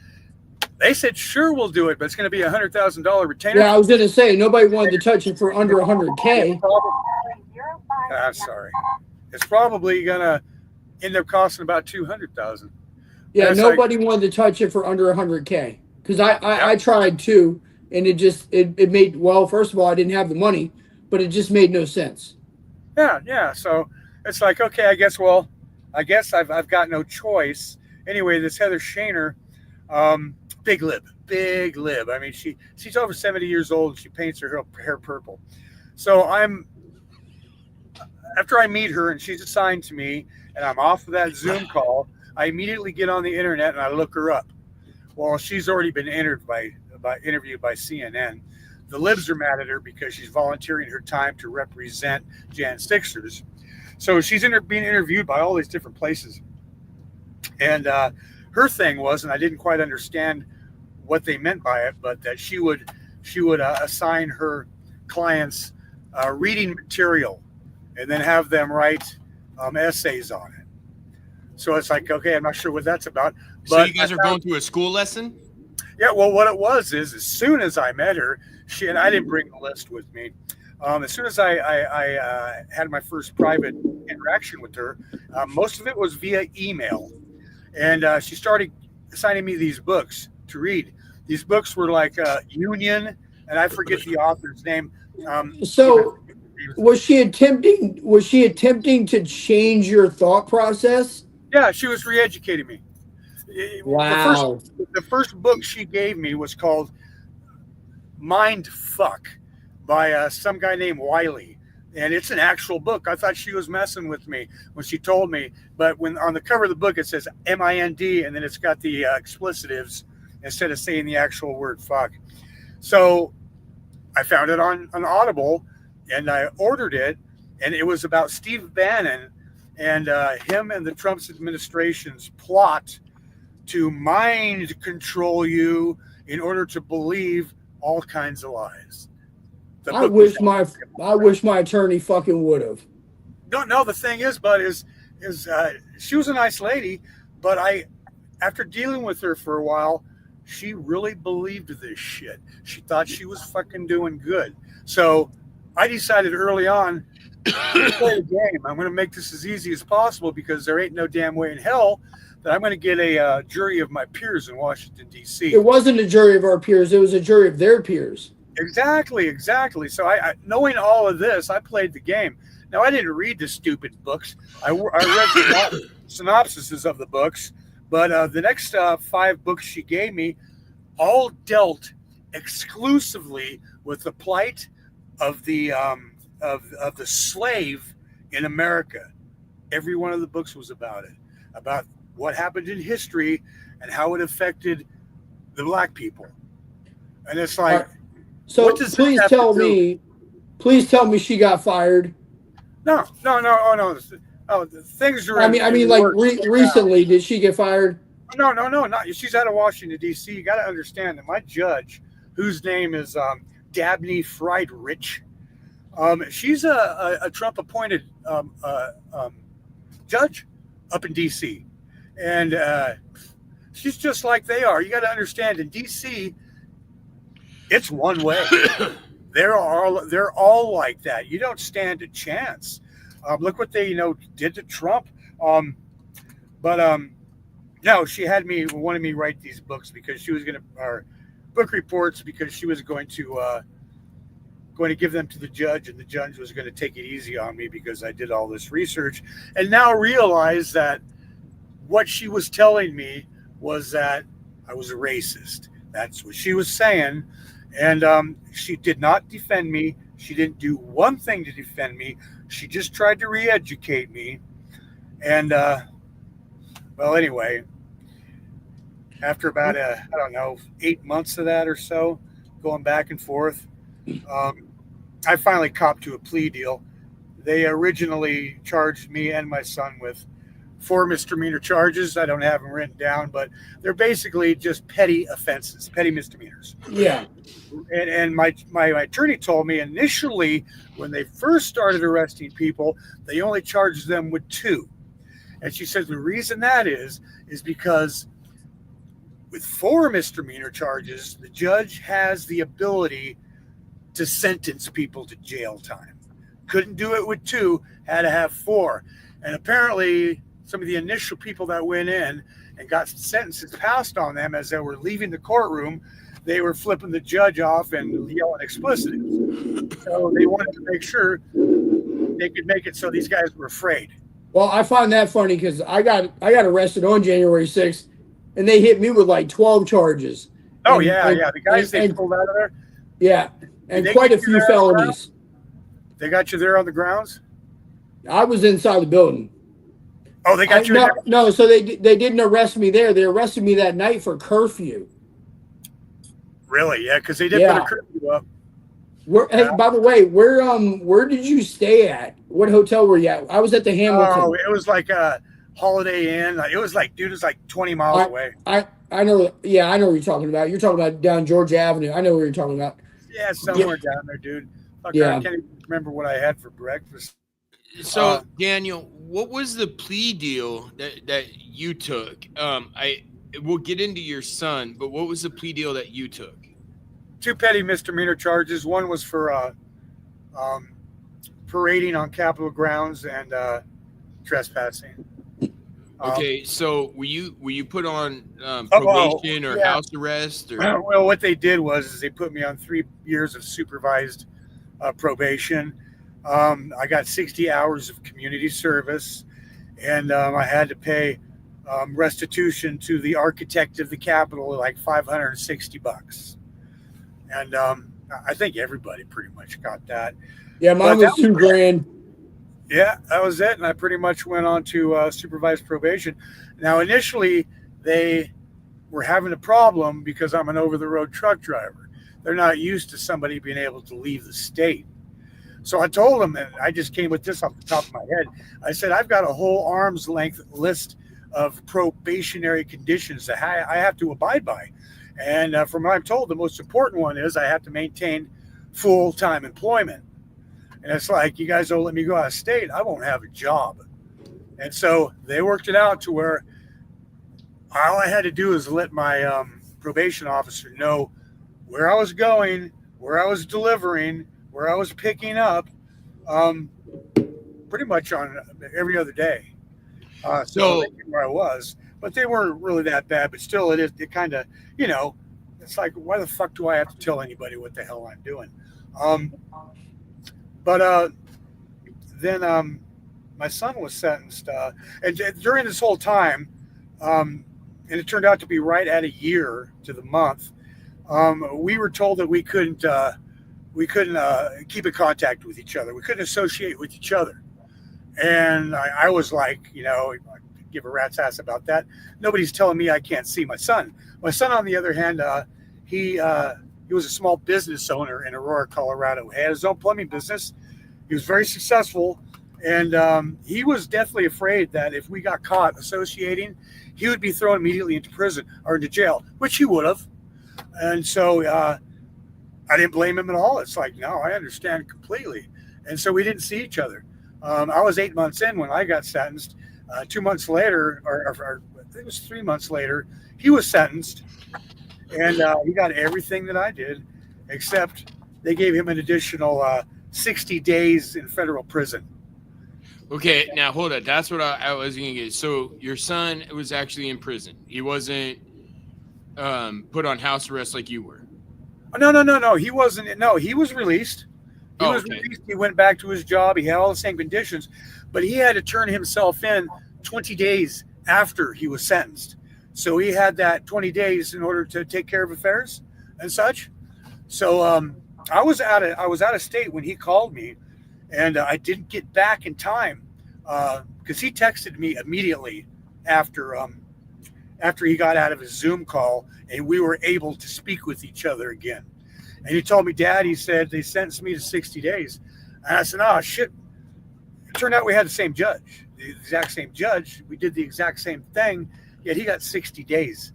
They said, sure, we'll do it, but it's going to be a $100,000 retainer. Yeah, I was going to say, nobody wanted to touch it for under $100K. I'm sorry. It's probably going to end up costing about $200,000. Yeah, nobody wanted to touch it for under $100K. Because I tried too, and it made, well, first of all, I didn't have the money, but it just made no sense. Yeah. So it's like, okay, I guess I've got no choice. Anyway, this Heather Shaner, big lib. I mean, she's over 70 years old. And she paints her hair purple. So after I meet her and she's assigned to me and I'm off of that Zoom call, I immediately get on the internet and I look her up. Well, she's already been interviewed by CNN. The libs are mad at her because she's volunteering her time to represent Jan Stixers. So she's being interviewed by all these different places. And her thing was, and I didn't quite understand what they meant by it, but that she would assign her clients reading material and then have them write essays on it. So it's like, okay, I'm not sure what that's about. But so you guys are going through a school lesson? Yeah, well, what it was is as soon as I met her, and I didn't bring the list with me. As soon as I had my first private interaction with her, most of it was via email. And she started assigning me these books to read. These books were like Union, and I forget the author's name. So was she attempting to change your thought process? Yeah, she was re-educating me. Wow. The first book she gave me was called Mind Fuck by some guy named Wiley. And it's an actual book. I thought she was messing with me when she told me. But when on the cover of the book, it says M-I-N-D, and then it's got the explicitives instead of saying the actual word fuck. So I found it on Audible, and I ordered it, and it was about Steve Bannon and him and the Trump administration's plot to mind control you in order to believe all kinds of lies. I wish my attorney fucking would have. No, the thing is, bud, is she was a nice lady, but after dealing with her for a while, she really believed this shit. She thought she was fucking doing good. So I decided early on, to play the game. I'm going to make this as easy as possible because there ain't no damn way in hell that I'm going to get a jury of my peers in Washington, D.C. It wasn't a jury of our peers. It was a jury of their peers. Exactly. So I knowing all of this, I played the game. Now, I didn't read the stupid books. I read the synopsises of the books, but the next 5 books she gave me all dealt exclusively with the plight of the slave in America. Every one of the books was about it. about what happened in history and how it affected the black people. And it's like, so what does please that have tell to do? me, please tell me she got fired. No, oh no, oh, the things are. I mean, in like works right now. recently, did she get fired? No, not. She's out of Washington D.C. You got to understand that my judge, whose name is Dabney Friedrich, she's a Trump-appointed judge up in D.C. And she's just like they are. You got to understand, in D.C., it's one way. They're all like that. You don't stand a chance. Look what they did to Trump. No, she wanted me to write these books because she was or book reports, because she was going to give them to the judge, and the judge was going to take it easy on me because I did all this research, and now realize that what she was telling me was that I was a racist. That's what she was saying. And she did not defend me. She didn't do one thing to defend me. She just tried to re-educate me. And, well, anyway, after about, 8 months of that or so, going back and forth, I finally copped to a plea deal. They originally charged me and my son with 4 misdemeanor charges. I don't have them written down, but they're basically just petty offenses, petty misdemeanors. Yeah. And my attorney told me initially, when they first started arresting people, they only charged them with 2. And she said the reason that is because with 4 misdemeanor charges, the judge has the ability to sentence people to jail time. Couldn't do it with 2, had to have 4. And apparently some of the initial people that went in and got sentences passed on them as they were leaving the courtroom, they were flipping the judge off and yelling expletives. So they wanted to make sure they could make it so these guys were afraid. Well, I find that funny because I got arrested on January 6th, and they hit me with like 12 charges. Oh, and, yeah. The guys they pulled out of there. Yeah, and quite a few felonies. They got you there on the grounds? I was inside the building. Oh, they got you in there? No, so they didn't arrest me there. They arrested me that night for curfew. Really? Yeah, because they did put a curfew up. Hey, by the way, where did you stay at? What hotel were you at? I was at the Hamilton. Oh, it was like a Holiday Inn. It was like 20 miles away. I know. Yeah, I know what you're talking about. You're talking about down Georgia Avenue. I know what you're talking about. Yeah, somewhere down there, dude. Fuck, Yeah. I can't even remember what I had for breakfast. So, Daniel, what was the plea deal that you took? We'll get into your son, but what was the plea deal that you took? 2 petty misdemeanor charges. One was for parading on Capitol grounds and trespassing. Okay, so were you put on probation or house arrest? Or? Well, what they did was they put me on 3 years of supervised probation. I got 60 hours of community service, and I had to pay restitution to the architect of the Capitol, like $560. And I think everybody pretty much got that. Yeah, mine was $2,000. Yeah, that was it. And I pretty much went on to supervised probation. Now, initially, they were having a problem because I'm an over-the-road truck driver. They're not used to somebody being able to leave the state. So I told them, and I just came with this off the top of my head. I said, I've got a whole arm's length list of probationary conditions that I have to abide by. And from what I'm told, the most important one is I have to maintain full-time employment. And it's like, you guys don't let me go out of state, I won't have a job. And so they worked it out to where all I had to do is let my probation officer know where I was going, where I was delivering, where I was picking up, pretty much on every other day. So they knew where I was, but they weren't really that bad. But still, it kind of, it's like, why the fuck do I have to tell anybody what the hell I'm doing? But then my son was sentenced, and during this whole time, and it turned out to be right at a year to the month, we were told that we couldn't keep in contact with each other. We couldn't associate with each other. And I was like, give a rat's ass about that. Nobody's telling me I can't see my son. My son, on the other hand, he was a small business owner in Aurora, Colorado. He had his own plumbing business. He was very successful, and he was definitely afraid that if we got caught associating, he would be thrown immediately into prison or into jail, which he would have. And so I didn't blame him at all. It's like, no, I understand completely. And so we didn't see each other. I was 8 months in when I got sentenced. 2 months later, or I think it was 3 months later, he was sentenced. And he got everything that I did, except they gave him an additional 60 days in federal prison. Okay, now hold on. That's what I was going to get. So your son was actually in prison. He wasn't put on house arrest like you were. No. He wasn't. No, he was released. He was okay. released. He went back to his job. He had all the same conditions, but he had to turn himself in 20 days after he was sentenced. So he had that 20 days in order to take care of affairs and such. So I was out of state when he called me, and I didn't get back in time because he texted me immediately after he got out of his Zoom call, and we were able to speak with each other again. And he told me, Dad, he said, they sentenced me to 60 days. And I said, oh, shit. It turned out we had the same judge, the exact same judge. We did the exact same thing, yet he got 60 days.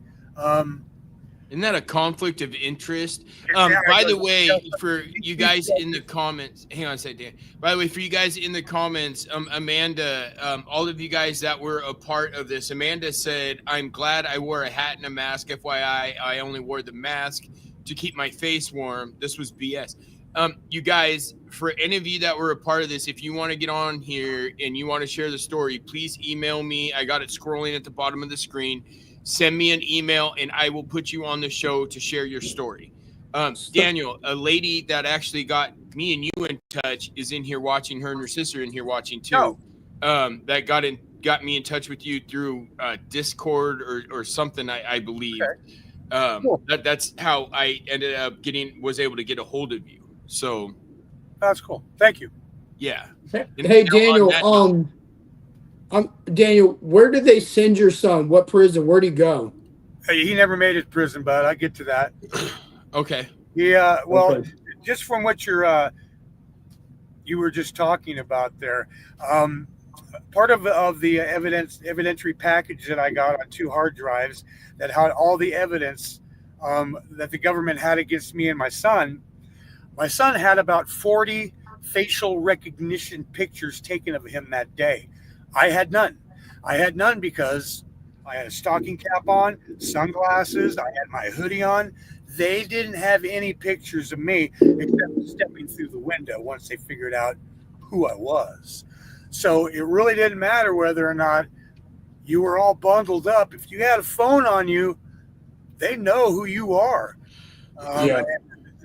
Isn't that a conflict of interest? By the way, for you guys in the comments, hang on a second, Dan. By the way, for you guys in the comments, Amanda, all of you guys that were a part of this, Amanda said, I'm glad I wore a hat and a mask. FYI, I only wore the mask to keep my face warm. This was BS. You guys, for any of you that were a part of this, if you want to get on here and you want to share the story, please email me. I got it scrolling at the bottom of the screen. Send me an email and I will put you on the show to share your story. Daniel, a lady that actually got me and you in touch is in here watching. Her and her sister in here watching too. That got me in touch with you through Discord or something, I believe. Okay. Cool. That's how I ended up was able to get a hold of you. So that's cool. Thank you. Yeah. Hey, Daniel, Daniel, where did they send your son? What prison? Where'd he go? He never made it to prison, but I get to that. Okay. Yeah. Well, okay. Just from what you were just talking about there, part of the evidentiary package that I got on 2 hard drives that had all the evidence that the government had against me and my son. My son had about 40 facial recognition pictures taken of him that day. I had none. I had none because I had a stocking cap on, sunglasses, I had my hoodie on. They didn't have any pictures of me except stepping through the window once they figured out who I was. So it really didn't matter whether or not you were all bundled up. If you had a phone on you, they know who you are.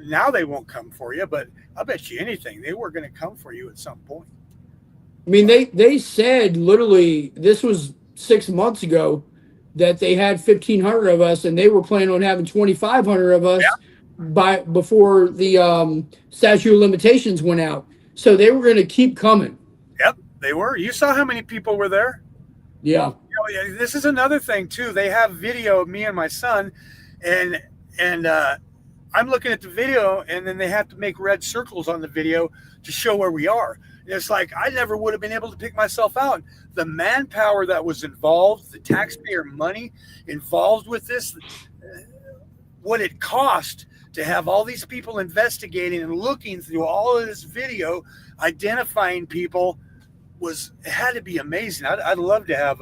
Now they won't come for you, but I bet you anything, they were going to come for you at some point. I mean, they said literally, this was 6 months ago, that they had 1,500 of us, and they were planning on having 2,500 of us before the statute of limitations went out. So they were going to keep coming. Yep, they were. You saw how many people were there? Yeah. This is another thing too. They have video of me and my son, and I'm looking at the video, and then they have to make red circles on the video to show where we are. And it's like, I never would have been able to pick myself out. The manpower that was involved, the taxpayer money involved with this, what it cost to have all these people investigating and looking through all of this video, identifying people, it had to be amazing. I'd love to have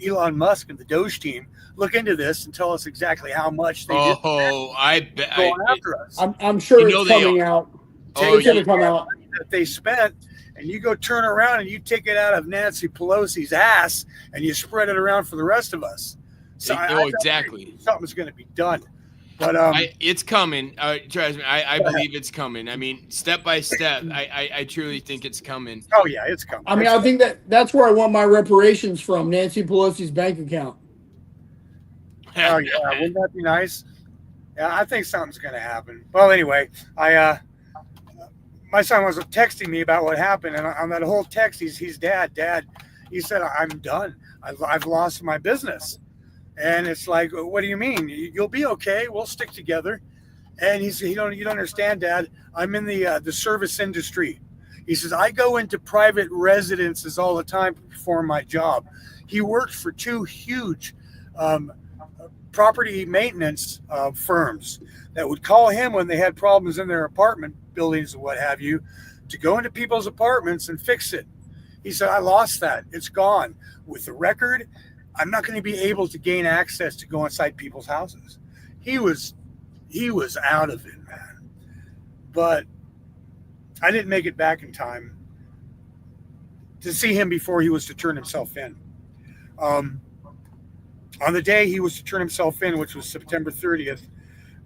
Elon Musk and the Doge team look into this and tell us exactly how much they did. I bet going after us. I'm sure it's coming out. It's going to come out that they spent, and you go turn around and you take it out of Nancy Pelosi's ass and you spread it around for the rest of us. So exactly. Something's going to be done. But it's coming. Trust me, I believe it's coming. I mean, step by step, I truly think it's coming. Oh yeah, it's coming. I mean, I think that's where I want my reparations from, Nancy Pelosi's bank account. Oh yeah, wouldn't that be nice? Yeah, I think something's going to happen. Well, anyway, my son was texting me about what happened, and on that whole text, he's Dad, He said, I'm done. I've lost my business. And it's like, what do you mean? You'll be okay. We'll stick together. And he said, you don't understand, Dad. I'm in the service industry. He says, I go into private residences all the time to perform my job. He worked for two huge property maintenance firms that would call him when they had problems in their apartment buildings and what have you, to go into people's apartments and fix it. He said, I lost that. It's gone. With the record, I'm not going to be able to gain access to go inside people's houses. He was out of it, man. But I didn't make it back in time to see him before he was to turn himself in. On the day he was to turn himself in, which was September 30th,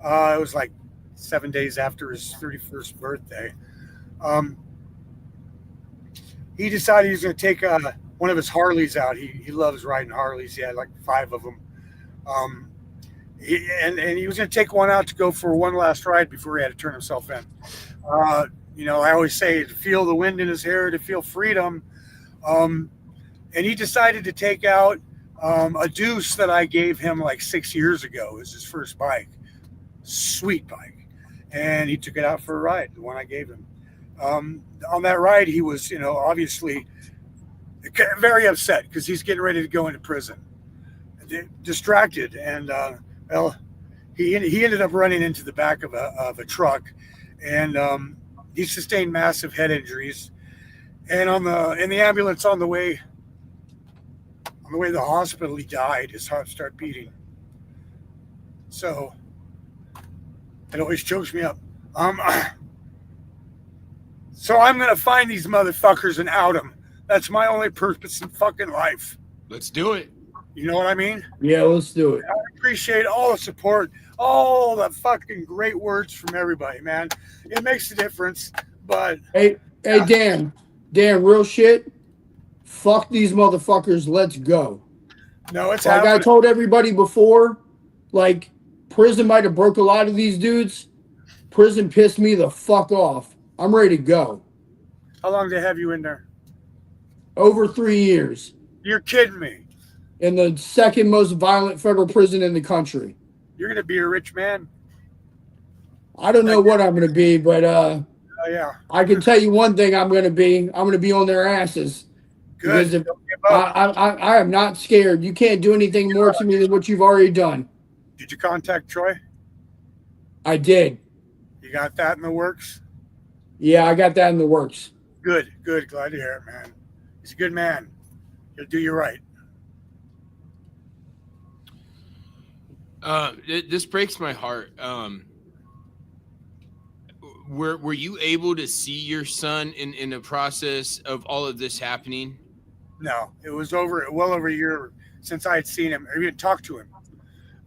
it was like 7 days after his 31st birthday. He decided he was going to take one of his Harleys out. He loves riding Harleys. He had like 5 of them. And he was going to take one out to go for one last ride before he had to turn himself in. I always say to feel the wind in his hair, to feel freedom. And he decided to take out a Deuce that I gave him like 6 years ago. It was his first bike. Sweet bike. And he took it out for a ride, the one I gave him. On that ride, he was, obviously very upset because he's getting ready to go into prison. Distracted. And, he ended up running into the back of a truck, and he sustained massive head injuries. And in the ambulance on the way to the hospital, he died. His heart started beating. So it always chokes me up. So I'm gonna find these motherfuckers and out them. That's my only purpose in fucking life. Let's do it. You know what I mean? Yeah, let's do it. I appreciate all the support, all the fucking great words from everybody, man. It makes a difference. But Hey, Dan, real shit. Fuck these motherfuckers. Let's go. no, it's Like happening. I told everybody before, like prison might have broke a lot of these dudes. Prison pissed me the fuck off. I'm ready to go. How long do they have you in there? Over 3 years You're kidding me. in the second most violent federal prison in the country. You're gonna be a rich man. I don't know what I'm going to be, but Oh yeah, I can tell you one thing I'm going to be. I'm going to be on their asses. good. Because if, Don't give up. I am not scared. You can't do anything more to me than what you've already done. Did you contact Troy? I did. You got that in the works? Yeah, I got that in the works. Good. Glad to hear it, man. He's a good man. He'll do you right. This breaks my heart. Were you able to see your son in the process of all of this happening? No, it was well over a year since I had seen him or even talked to him.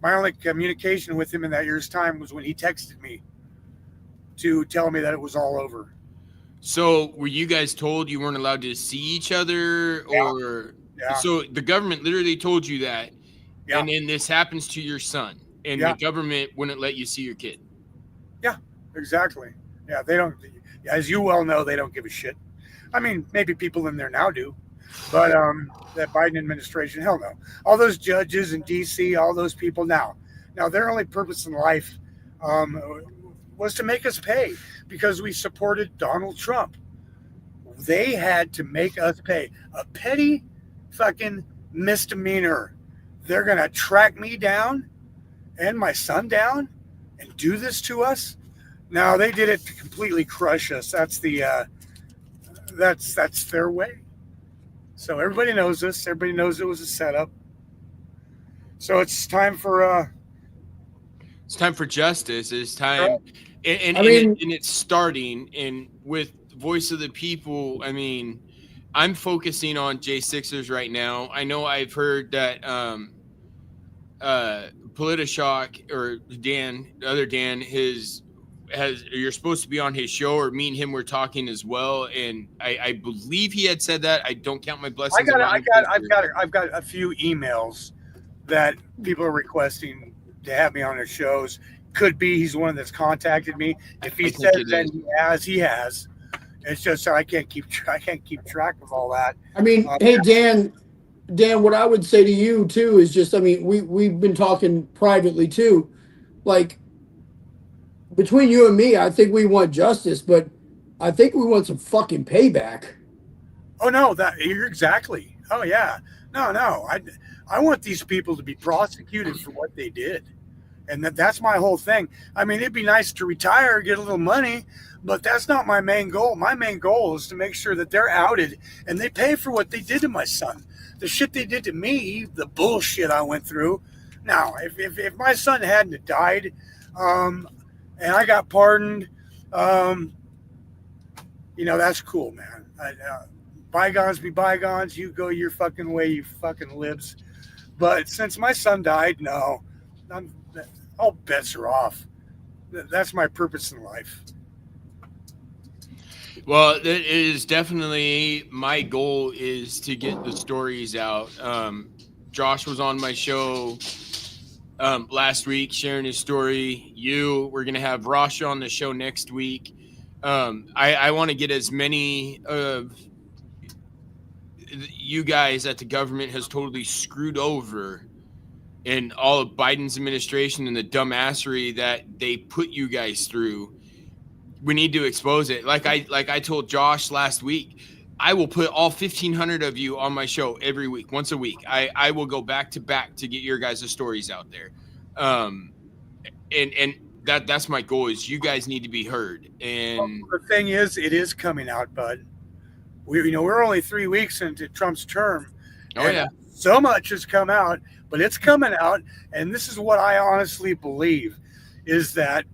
My only communication with him in that year's time was when he texted me to tell me that it was all over. So were you guys told you weren't allowed to see each other, or Yeah. so the government literally told you that, Yeah. and then this happens to your son, and Yeah. the government wouldn't let you see your kid? Exactly. Yeah, they don't. As you well know, they don't give a shit. I mean, maybe people in there now do, but that Biden administration, hell no. All those judges in D.C., all those people now their only purpose in life was to make us pay because we supported Donald Trump. They had to make us pay a petty fucking misdemeanor. They're gonna track me down and my son down and do this to us. No, they did it to completely crush us. That's that's their way. So everybody knows this. Everybody knows it was a setup. So it's time for justice. It's time, and it's starting. And with Voice of the People, I mean, I'm focusing on J6ers right now. I know I've heard that Politishock or Dan, the other Dan, you're supposed to be on his show, or me and him were talking as well, and I believe he had said that. I don't count my blessings. I've got a few emails that people are requesting to have me on their shows. Could be he's one that's contacted me. If he says that he has, It's just I can't keep track of all that. I mean, hey Dan, what I would say to you too is just, I mean, we've been talking privately too. Like between you and me, I think we want justice, but I think we want some fucking payback. Oh no, that you're exactly. Oh yeah, no. I want these people to be prosecuted for what they did, and that's my whole thing. I mean, it'd be nice to retire, get a little money, but that's not my main goal. My main goal is to make sure that they're outed and they pay for what they did to my son, the shit they did to me, the bullshit I went through. Now, if my son hadn't died, and I got pardoned, that's cool, man. Bygones be bygones. You go your fucking way, you fucking libs. But since my son died, no, all bets are off. That's my purpose in life. Well, it is definitely my goal is to get the stories out. Josh was on my show last week sharing his story. We're going to have Rasha on the show next week. I want to get as many of you guys that the government has totally screwed over in all of Biden's administration and the dumbassery that they put you guys through. We need to expose it. Like I told Josh last week, I will put all 1,500 of you on my show every week, once a week. I will go back to back to get your guys' stories out there. And that's my goal is you guys need to be heard. And the thing is, it is coming out, bud. We're only 3 weeks into Trump's term. Oh yeah. So much has come out, but it's coming out. And this is what I honestly believe is that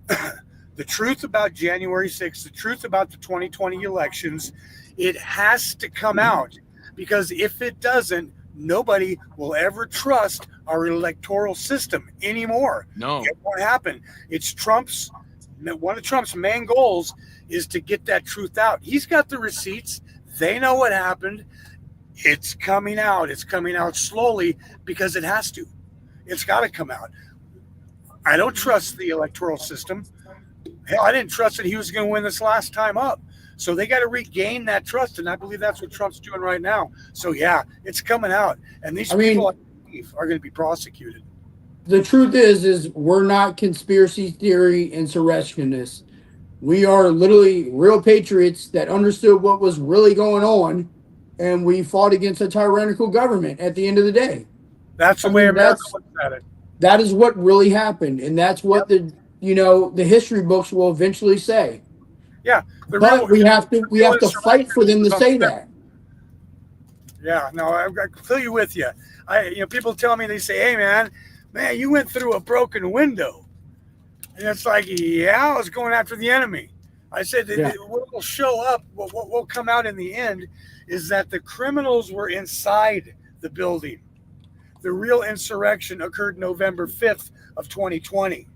the truth about January 6th, the truth about the 2020 elections, it has to come out, because if it doesn't, nobody will ever trust our electoral system anymore. No, it won't happen. It's one of Trump's main goals is to get that truth out. He's got the receipts. They know what happened. It's coming out. It's coming out slowly because it has to. It's got to come out. I don't trust the electoral system. Hell, I didn't trust that he was going to win this last time up. So they got to regain that trust, and I believe that's what Trump's doing right now. So yeah, it's coming out, and these people are going to be prosecuted. The truth is we're not conspiracy theory insurrectionists. We are literally real patriots that understood what was really going on, and we fought against a tyrannical government at the end of the day. That's the way America looks at it. That is what really happened, and that's what the history books will eventually say. Yeah, but we have to fight for them to say that. Yeah, no, I'm completely with you. People tell me, they say, "Hey, man, you went through a broken window," and it's like, yeah, I was going after the enemy. I said, what will show up, what will come out in the end, is that the criminals were inside the building. The real insurrection occurred November 5th of 2020.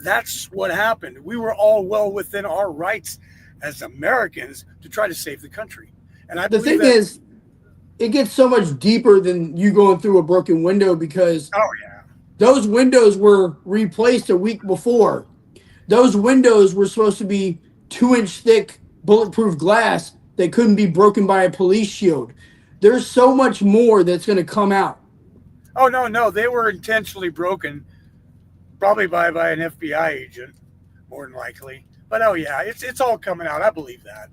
That's what happened. We were all well within our rights as Americans to try to save the country. And I believe the thing is, it gets so much deeper than you going through a broken window, because those windows were replaced a week before. Those windows were supposed to be 2-inch thick bulletproof glass that couldn't be broken by a police shield. There's so much more that's going to come out. Oh, no, they were intentionally broken. Probably by an FBI agent, more than likely. But it's all coming out. I believe that.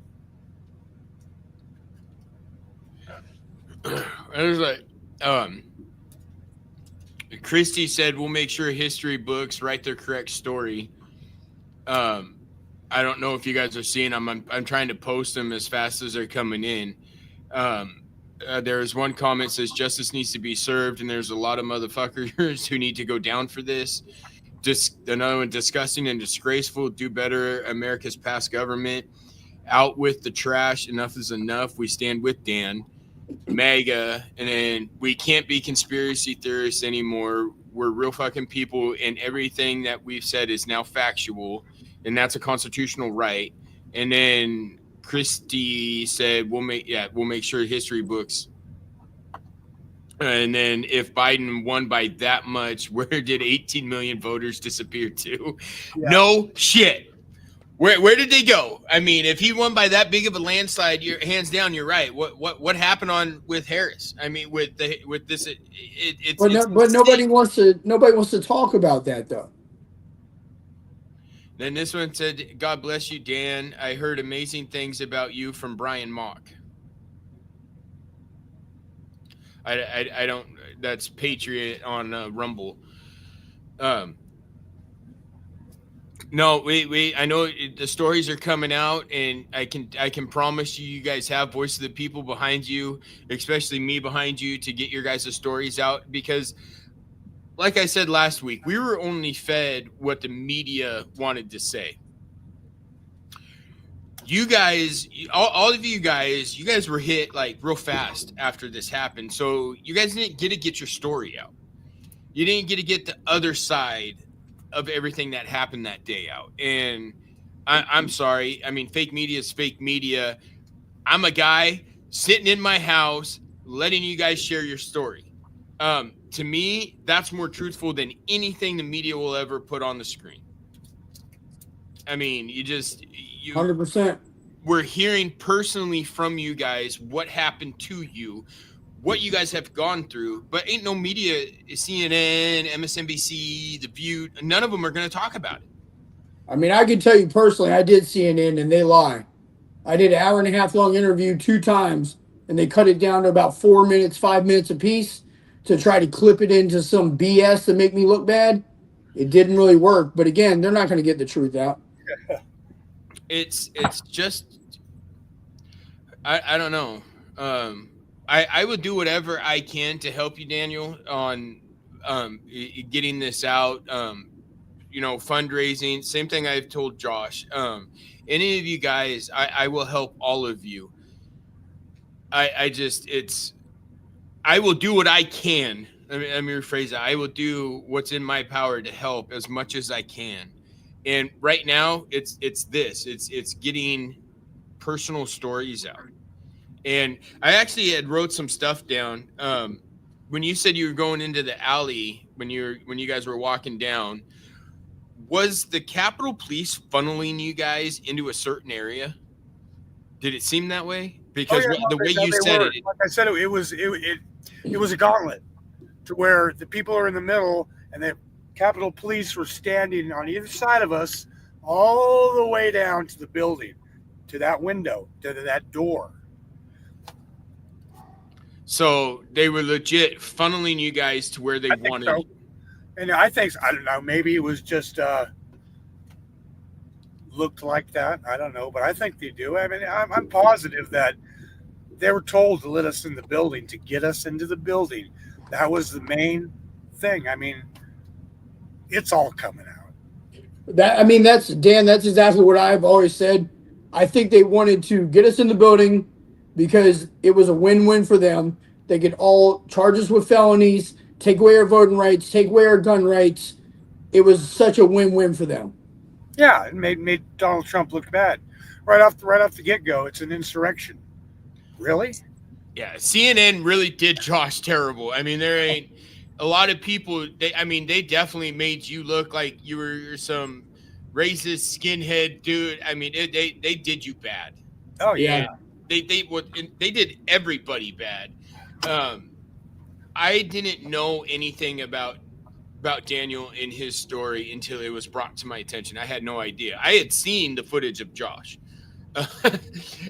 It was like, Christy said, "We'll make sure history books write their correct story." I don't know if you guys are seeing them. I'm trying to post them as fast as they're coming in. There's one comment that says justice needs to be served, and there's a lot of motherfuckers who need to go down for this. Just another one, disgusting and disgraceful. Do better, America's past government. Out with the trash. Enough is enough. We stand with Dan. MAGA. And then we can't be conspiracy theorists anymore. We're real fucking people, and everything that we've said is now factual, and that's a constitutional right. And then Christy said, we'll make sure history books. And then if Biden won by that much, where did 18 million voters disappear to? Yeah. No shit. Where did they go? I mean, if he won by that big of a landslide, you're hands down. You're right. What happened on with Harris? I mean, with this, it's But it's but insane. nobody wants to talk about that though. Then this one said, "God bless you, Dan. I heard amazing things about you from Brian Mock." I don't. That's Patriot on Rumble. No, we. I know the stories are coming out, and I can promise you, you guys have voice of the people behind you, especially me behind you, to get your guys' stories out. Because, like I said last week, we were only fed what the media wanted to say. You guys, all of you guys were hit like real fast after this happened. So you guys didn't get to get your story out. You didn't get to get the other side of everything that happened that day out. And I'm sorry. I mean, fake media is fake media. I'm a guy sitting in my house letting you guys share your story. To me, that's more truthful than anything the media will ever put on the screen. I mean, 100%. We're hearing personally from you guys what happened to you, what you guys have gone through, but ain't no media, CNN, MSNBC, The View, none of them are going to talk about it. I mean, I can tell you personally, I did CNN and they lie. I did an 1.5 hour long interview 2 times and they cut it down to about 4 minutes, 5 minutes a piece to try to clip it into some BS to make me look bad. It didn't really work. But again, they're not going to get the truth out. It's just, I don't know. I will do whatever I can to help you, Daniel, on getting this out. Fundraising. Same thing I've told Josh. Any of you guys, I will help all of you. I will do what I can. Let me rephrase that. I will do what's in my power to help as much as I can. And right now, it's getting personal stories out. And I actually had wrote some stuff down. When you said you were going into the alley when you guys were walking down, was the Capitol Police funneling you guys into a certain area? Did it seem that way? Because the way you said it, like I said, it was a gauntlet to where the people are in the middle and the Capitol Police were standing on either side of us, all the way down to the building, to that window, to that door. So they were legit funneling you guys to where they wanted. So. And I don't know, maybe it was just looked like that. I don't know, but I think they do. I mean, I'm positive that they were told to let us in the building, to get us into the building. That was the main thing. I mean, it's all coming out. That's Dan. That's exactly what I've always said. I think they wanted to get us in the building because it was a win-win for them. They get all charge us with felonies, take away our voting rights, take away our gun rights. It was such a win-win for them. Yeah, it made Donald Trump look bad right off the get-go. It's an insurrection. Really? Yeah, CNN really did Josh terrible. I mean, there ain't a lot of people. They definitely made you look like you were some racist skinhead dude. I mean, they did you bad. Oh yeah. They did everybody bad. I didn't know anything about Daniel and his story until it was brought to my attention. I had no idea. I had seen the footage of Josh.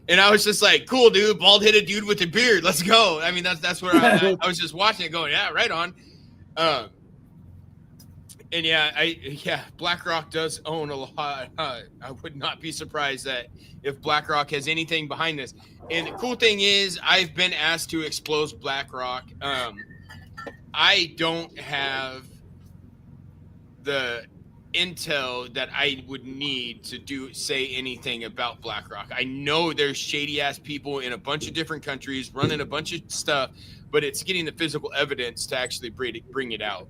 And I was just like, cool, dude, bald-headed dude with a beard. Let's go. I mean, that's where I was just watching it going, yeah, right on. And BlackRock does own a lot. I would not be surprised that if BlackRock has anything behind this. And the cool thing is, I've been asked to expose BlackRock. I don't have the intel that I would need to say anything about BlackRock. I know there's shady ass people in a bunch of different countries running a bunch of stuff, but it's getting the physical evidence to actually bring it out,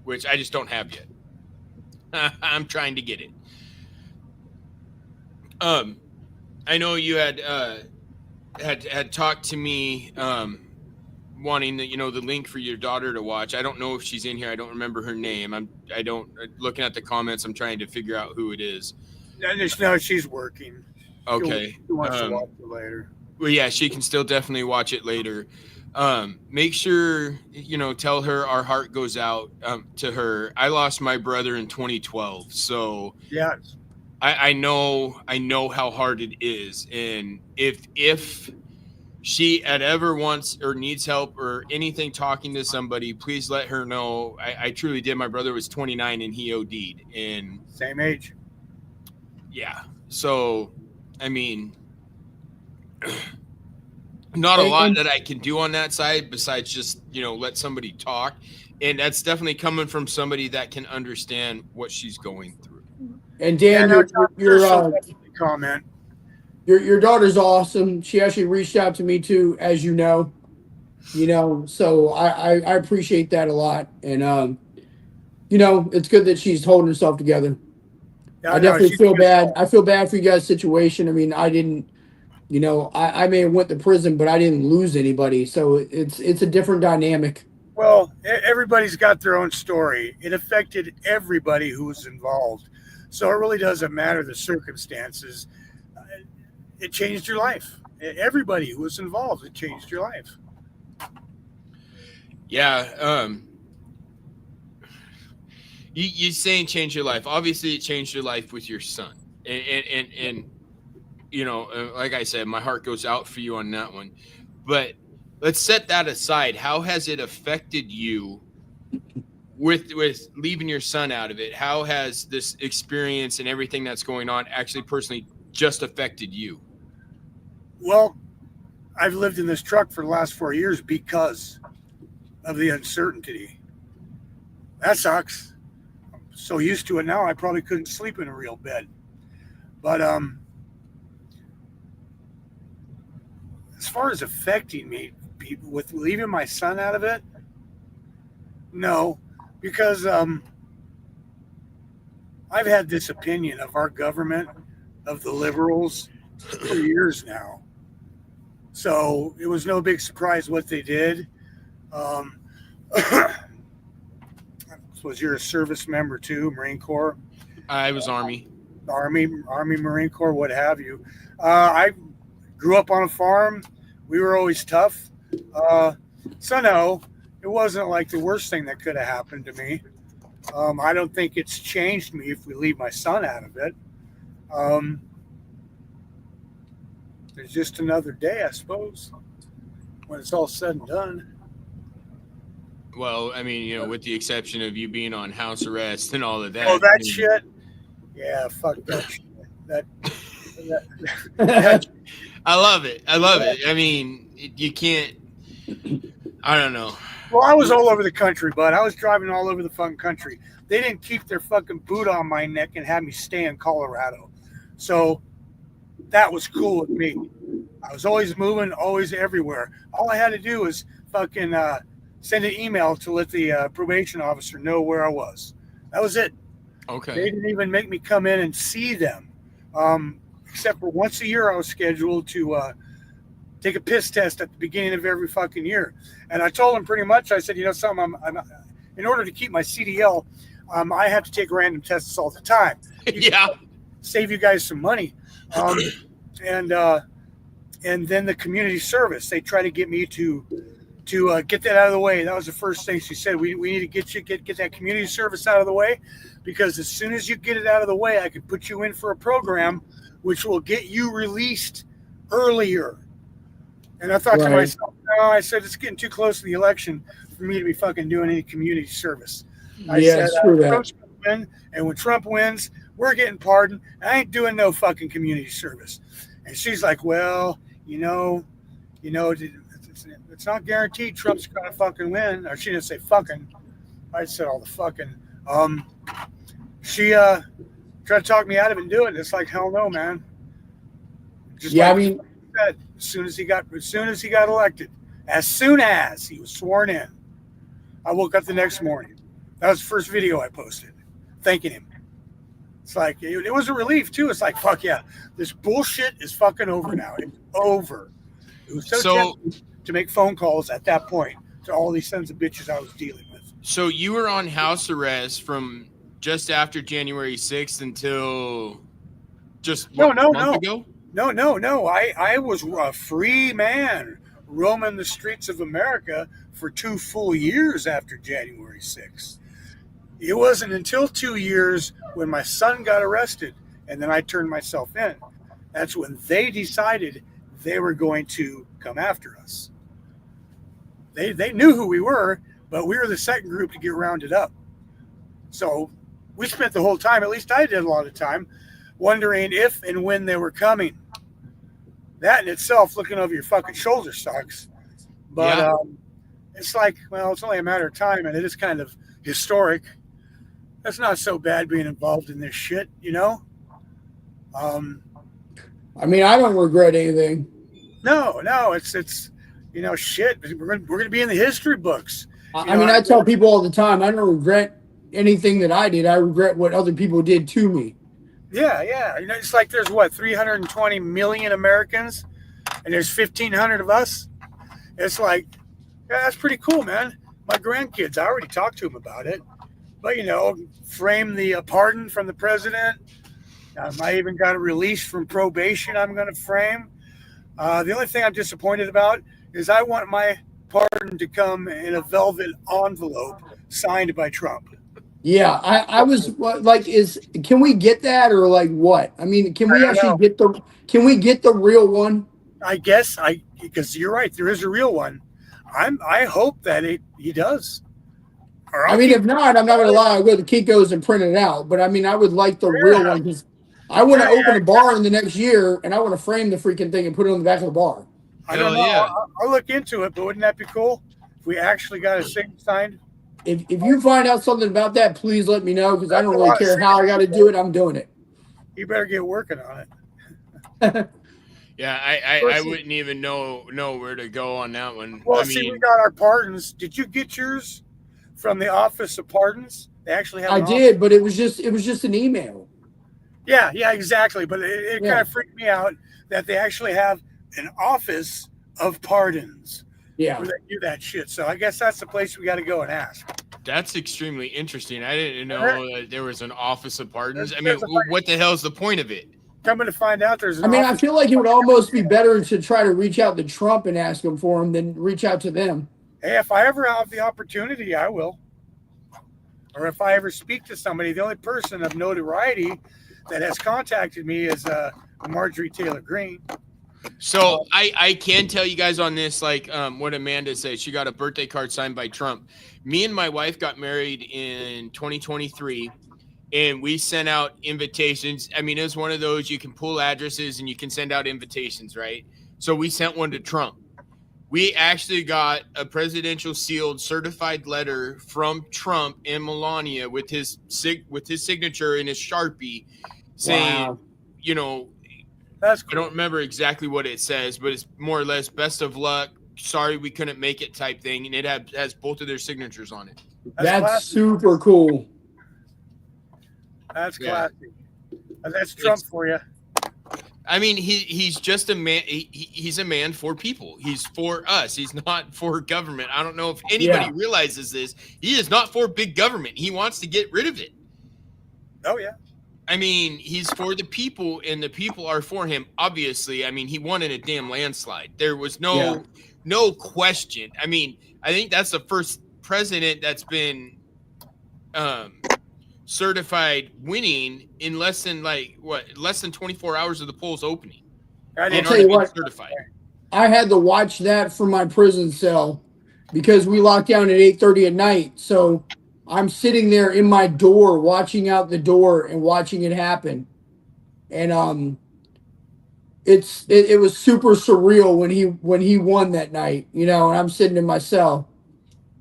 which I just don't have yet. I'm trying to get it. I know you had talked to me wanting the link for your daughter to watch. I don't know if she's in here. I don't remember her name. Looking at the comments. I'm trying to figure out who it is. No, she's working. Okay. She wants to watch it later. Well, yeah, she can still definitely watch it later. Make sure, tell her our heart goes out to her. I lost my brother in 2012. So Yeah. I know how hard it is. And if she ever wants or needs help or anything talking to somebody, please let her know. I truly did. My brother was 29 and he OD'd. And same age. Yeah. So, I mean, not a lot that I can do on that side besides just, let somebody talk. And that's definitely coming from somebody that can understand what she's going through. And Dan, comment. Your daughter's awesome. She actually reached out to me too, as you know. So I appreciate that a lot. And it's good that she's holding herself together. Yeah, I definitely feel bad. I feel bad for you guys' situation. I mean, I didn't, I may have went to prison, but I didn't lose anybody. So it's a different dynamic. Well, everybody's got their own story. It affected everybody who was involved. So it really doesn't matter the circumstances. It changed your life. Everybody who was involved, it changed your life. Yeah. You saying change your life. Obviously, it changed your life with your son. And like I said, my heart goes out for you on that one. But let's set that aside. How has it affected you with leaving your son out of it? How has this experience and everything that's going on actually personally just affected you? Well, I've lived in this truck for the last 4 years because of the uncertainty. That sucks. I'm so used to it now, I probably couldn't sleep in a real bed. But as far as affecting me with leaving my son out of it, no, because I've had this opinion of our government, of the liberals, for years now. So it was no big surprise what they did. Was you a service member too, Marine Corps? I was Army, Marine Corps, what have you. I grew up on a farm. We were always tough. So no, it wasn't like the worst thing that could have happened to me. I don't think it's changed me if we leave my son out of it. There's just another day, I suppose, when it's all said and done. Well, I mean, with the exception of you being on house arrest and all of that. Oh, that shit? Yeah, fuck that shit. That I love it. I mean, you can't, I don't know. Well, I was all over the country, bud. I was driving all over the fucking country. They didn't keep their fucking boot on my neck and have me stay in Colorado. So that was cool with me. I was always moving, always everywhere. All I had to do was fucking send an email to let the probation officer know where I was. That was it. Okay. They didn't even make me come in and see them. Except for once a year I was scheduled to take a piss test at the beginning of every fucking year. And I told them pretty much, I said, something, I'm in order to keep my CDL, I have to take random tests all the time. Yeah. Save you guys some money. And then the community service, they try to get me to get that out of the way. That was the first thing she said. We need to get that community service out of the way, because as soon as you get it out of the way, I can put you in for a program which will get you released earlier. And I thought to myself, no, I said, it's getting too close to the election for me to be fucking doing any community service. I said, Trump's gonna win, and when Trump wins, we're getting pardoned. I ain't doing no fucking community service. And she's like, well, it's not guaranteed Trump's gonna fucking win. Or she didn't say fucking. I said all the fucking. She tried to talk me out of it and do it. It's like, hell no, man. Just yeah, like I mean, said, as soon as he got elected, as soon as he was sworn in, I woke up the next morning. That was the first video I posted, thanking him. It's like, it was a relief too. It's like, fuck yeah, this bullshit is fucking over now. It's over. It was so tempting to make phone calls at that point to all these sons of bitches I was dealing with. So you were on house arrest from just after January 6th until just No, what, no, a month no. ago? No. I was a free man roaming the streets of America for 2 full years after January 6th. It wasn't until 2 years when my son got arrested and then I turned myself in. That's when they decided they were going to come after us. They knew who we were, but we were the second group to get rounded up. So we spent the whole time, at least I did a lot of time, wondering if and when they were coming. That in itself, looking over your fucking shoulder sucks. But Yeah. it's like, well, it's only a matter of time, and it is kind of historic. That's not so bad being involved in this shit, you know? I mean, I don't regret anything. No, it's you know, shit. We're gonna be in the history books. I mean, I tell people all the time, I don't regret anything that I did. I regret what other people did to me. Yeah. You know, it's like there's what 320 million Americans, and there's 1,500 of us. It's like, yeah, that's pretty cool, man. My grandkids, I already talked to them about it. But you know, frame the pardon from the president. I even got a release from probation. I'm going to frame. The only thing I'm disappointed about is I want my pardon to come in a velvet envelope signed by Trump. Yeah, I was like, can we get that or like what? I mean, can we actually get the real one? I guess because you're right, there is a real one. I hope that he does. I mean, if not, I'm not gonna lie, I'll go to Kinko's and print it out. But I mean, I would like the real one because I want to open a bar in the next year and I want to frame the freaking thing and put it on the back of the bar. I don't know. Yeah. I'll look into it, but wouldn't that be cool if we actually got a signature signed? If you find out something about that, please let me know because I don't really care how I got to do it. I'm doing it. You better get working on it. Yeah, I wouldn't even know where to go on that one. Well, I see, mean, we got our pardons. Did you get yours from the Office of Pardons? They actually have. I did, but it was just an email. Yeah, exactly. But it kind of freaked me out that they actually have an Office of Pardons. Yeah, where they do that shit. So I guess that's the place we got to go and ask. that's extremely interesting. I didn't know that there was an Office of Pardons. I mean, There's what the hell is the point of it? Coming to find out, there's. I feel like it would almost be better to try to reach out to Trump and ask him for him than reach out to them. Hey, if I ever have the opportunity, I will. Or if I ever speak to somebody, the only person of notoriety that has contacted me is Marjorie Taylor Greene. So I can tell you guys on this, like what Amanda said, she got a birthday card signed by Trump. Me and my wife got married in 2023, and we sent out invitations. I mean, it was one of those you can pull addresses and you can send out invitations, right? So we sent one to Trump. We actually got a presidential sealed certified letter from Trump and Melania with his signature and his Sharpie saying, you know, That's cool. I don't remember exactly what it says, but it's more or less best of luck. Sorry we couldn't make it type thing. And it has both of their signatures on it. That's super cool. That's classy. That's Trump for you. I mean, he's just a man. He's a man for people. He's for us. He's not for government. I don't know if anybody realizes this. He is not for big government. He wants to get rid of it. Oh, yeah. I mean, he's for the people, and the people are for him. Obviously, I mean, he won in a damn landslide. There was no question. I mean, I think that's the first president that's been certified winning in less than 24 hours of the polls opening. I'll tell you what, certified. I had to watch that from my prison cell because we locked down at 8:30 at night. So I'm sitting there in my door, watching out the door and watching it happen. And it was super surreal when he won that night, you know, and I'm sitting in my cell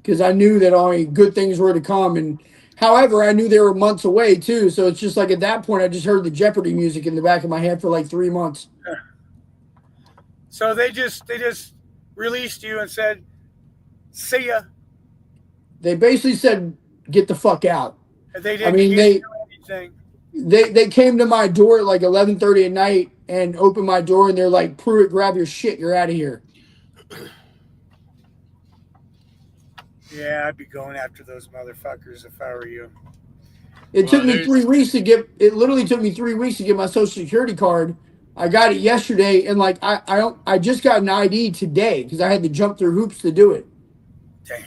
because I knew that only good things were to come. And however, I knew they were months away too. So it's just like at that point, I just heard the Jeopardy music in the back of my head for like 3 months. So they just released you and said, "See ya." They basically said, "Get the fuck out." They didn't do anything. They came to my door at like 11:30 at night and opened my door and they're like, "Pruitt, grab your shit. You're out of here." Yeah, I'd be going after those motherfuckers if I were you. It Well, took me 3 weeks to get. It literally took me 3 weeks to get my social security card. I got it yesterday, and like I just got an ID today because I had to jump through hoops to do it. Damn.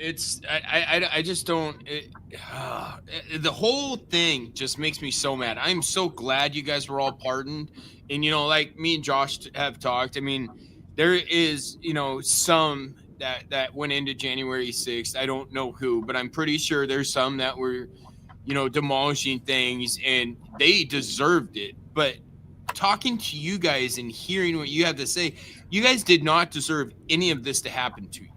It's I just don't. The whole thing just makes me so mad. I'm so glad you guys were all pardoned, and like me and Josh have talked. I mean, there is some that went into January 6th. I don't know who, but I'm pretty sure there's some that were demolishing things, and they deserved it. But talking to you guys and hearing what you have to say, you guys did not deserve any of this to happen to you.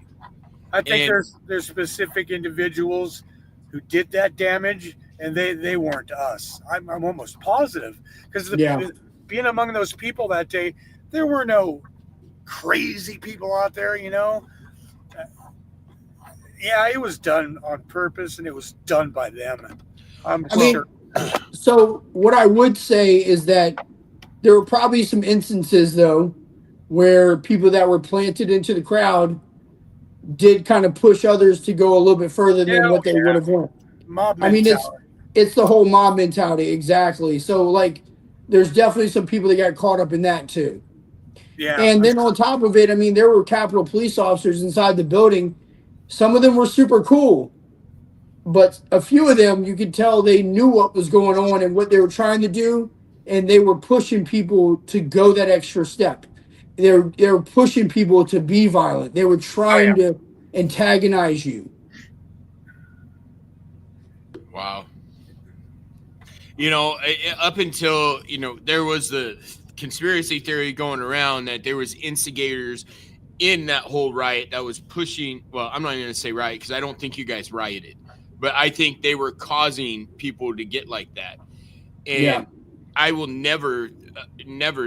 I think there's specific individuals who did that damage, and they weren't us. I'm almost positive because being among those people that day, there were no crazy people out there. Yeah, it was done on purpose, and it was done by them. I mean, so what I would say is that there were probably some instances though where people that were planted into the crowd did kind of push others to go a little bit further than what they would have went. Mob mentality. I mean, it's the whole mob mentality, exactly. So like, there's definitely some people that got caught up in that too. Yeah. And then on top of it, I mean, there were Capitol police officers inside the building. Some of them were super cool, but a few of them, you could tell they knew what was going on and what they were trying to do, and they were pushing people to go that extra step. They were pushing people to be violent. They were trying to antagonize you. Wow. Up until, there was the conspiracy theory going around that there was instigators in that whole riot that was pushing, well, I'm not even going to say riot because I don't think you guys rioted, but I think they were causing people to get like that. And I will never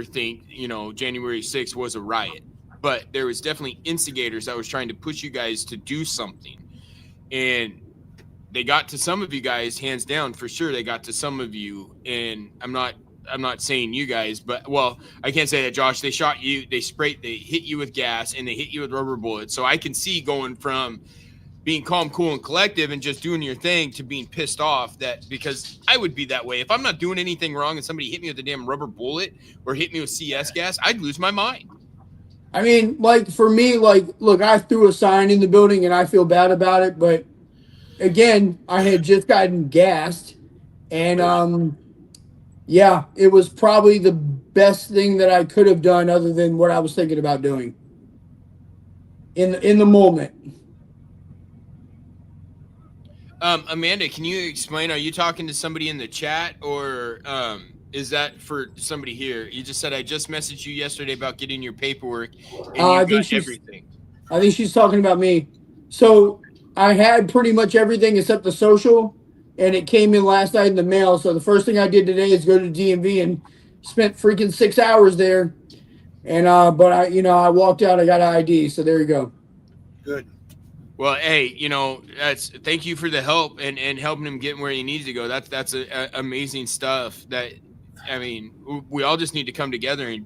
think, January 6th was a riot, but there was definitely instigators that was trying to push you guys to do something. And they got to some of you guys, hands down, for sure. They got to some of you, and I'm not saying you guys, but well, I can't say that, Josh. They shot you, they hit you with gas, and they hit you with rubber bullets. So I can see going from being calm, cool, and collective and just doing your thing to being pissed off, that because I would be that way. If I'm not doing anything wrong and somebody hit me with a damn rubber bullet or hit me with CS gas, I'd lose my mind. I mean, like for me, like, look, I threw a sign in the building and I feel bad about it, but again, I had just gotten gassed, and it was probably the best thing that I could have done other than what I was thinking about doing in the moment. Amanda, can you explain? Are you talking to somebody in the chat, or is that for somebody here? You just said I just messaged you yesterday about getting your paperwork, and you got everything. I think she's talking about me. So I had pretty much everything except the social, and it came in last night in the mail. So the first thing I did today is go to DMV and spent freaking 6 hours there. And but I walked out. I got an ID. So there you go. Good. Well, hey, thank you for the help and helping him get where he needs to go. That's amazing stuff. That, I mean, we all just need to come together and.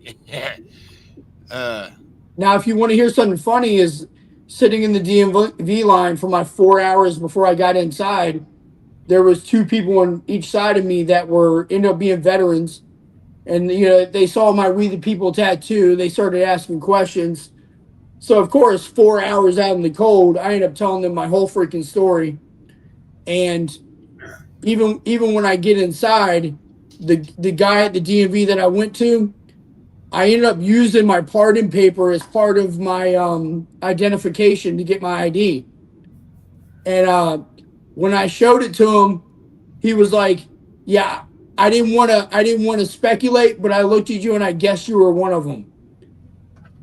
Now, if you want to hear something funny, is sitting in the DMV line for my 4 hours before I got inside, there was 2 people on each side of me that ended up being veterans, and they saw my "We the People" tattoo. They started asking questions. So, of course, 4 hours out in the cold, I ended up telling them my whole freaking story. And even when I get inside, the guy at the DMV that I went to, I ended up using my pardon paper as part of my identification to get my ID. And when I showed it to him, he was like, "Yeah, I didn't want to speculate, but I looked at you and I guessed you were one of them."